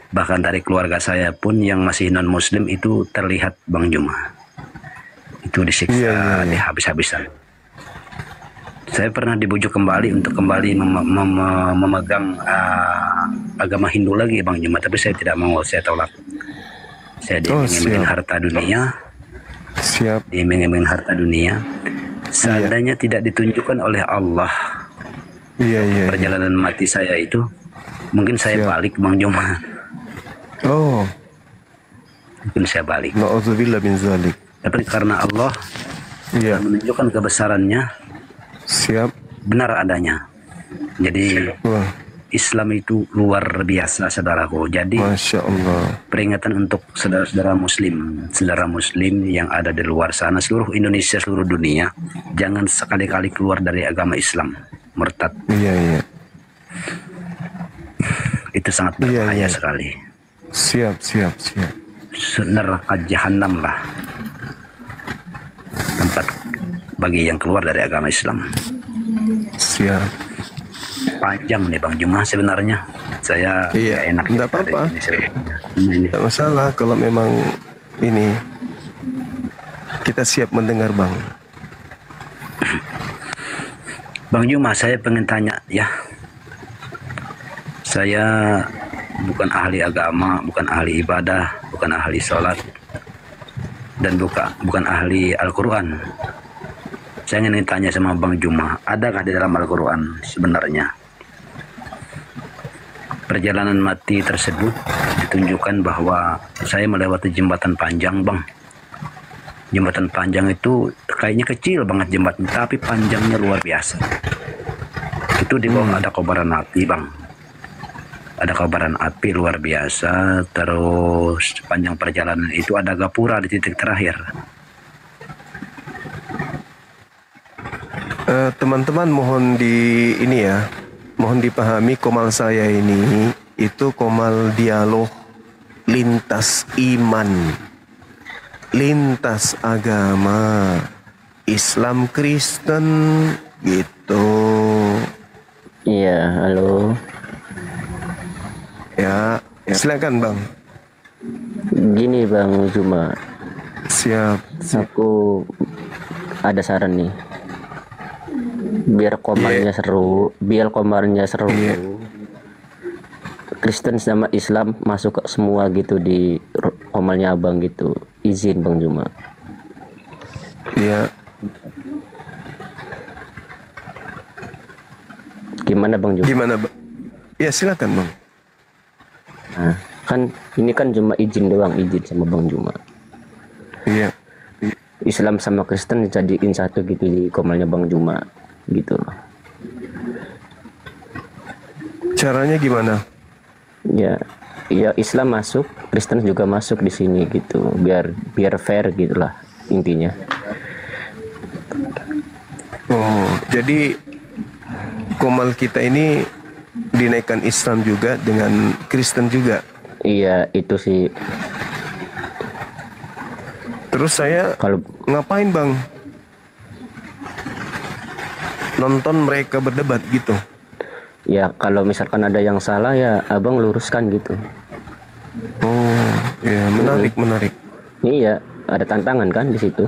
Bahkan dari keluarga saya pun yang masih non muslim itu terlihat Bang Juma. Itu disiksa habis-habisan. Saya pernah dibujuk kembali untuk kembali memegang agama Hindu lagi Bang Juma, tapi saya tidak mau, saya tolak. Saya diiming-imingin harta dunia. Siap. Diiming-imingin harta dunia. Seandainya tidak ditunjukkan oleh Allah perjalanan mati saya itu, mungkin saya balik Bang Juma. Mungkin saya balik. Na'udzubillah min zalik. Tapi karena Allah menunjukkan kebesarannya, benar adanya. Jadi Islam itu luar biasa saudaraku. Jadi Masya Allah. Peringatan untuk saudara-saudara muslim yang ada di luar sana, seluruh Indonesia, seluruh dunia, jangan sekali-kali keluar dari agama Islam, murtad. Iya. Itu sangat berbahaya sekali. Siap. Neraka jahanam lah tempat bagi yang keluar dari agama Islam. Siap. Panjang nih Bang Juma sebenarnya. Saya enak. Tidak apa-apa. Tidak masalah kalau memang ini kita siap mendengar Bang. Bang Juma, saya pengen tanya ya. Saya bukan ahli agama, bukan ahli ibadah, bukan ahli sholat, dan bukan ahli Al-Quran. Saya ingin tanya sama Bang Juma, adakah di dalam Al-Quran sebenarnya perjalanan mati tersebut ditunjukkan bahwa saya melewati jembatan panjang Bang. Jembatan panjang itu kayaknya kecil banget jembatan, tapi panjangnya luar biasa. Itu di bawah ada kobaran api Bang. Ada kobaran api luar biasa. Terus sepanjang perjalanan itu ada gapura di titik terakhir. Teman-teman mohon mohon dipahami komal saya ini itu komal dialog lintas iman, lintas agama, Islam Kristen gitu. Iya, halo. Ya, Silakan Bang. Gini Bang Juma. Siap. Aku ada saran nih. Biar komarnya seru, Kristen sama Islam masuk ke semua gitu di komalnya Abang gitu. Izin Bang Juma. Iya. Gimana Bang Juma? Gimana Bang? Ya silakan Bang. Nah, kan ini kan cuma izin doang, izin sama Bang Juma. Iya. Islam sama Kristen dijadiin satu gitu di komalnya Bang Juma gitu. Caranya gimana? Ya Islam masuk, Kristen juga masuk di sini gitu, biar fair gitulah intinya. Oh, jadi komal kita ini dinaikkan Islam juga dengan Kristen juga. Iya, itu sih. Terus saya ngapain Bang? Nonton mereka berdebat gitu. Ya kalau misalkan ada yang salah ya Abang luruskan gitu. Oh, ya menarik. Iya, ada tantangan kan di situ.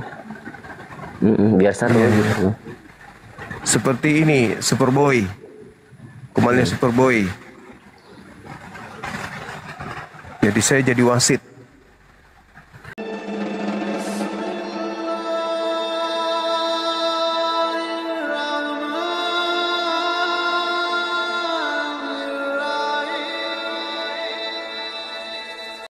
Biar seru gitu. Seperti ini, Superboy. Komalnya Superboy. Jadi saya jadi wasit.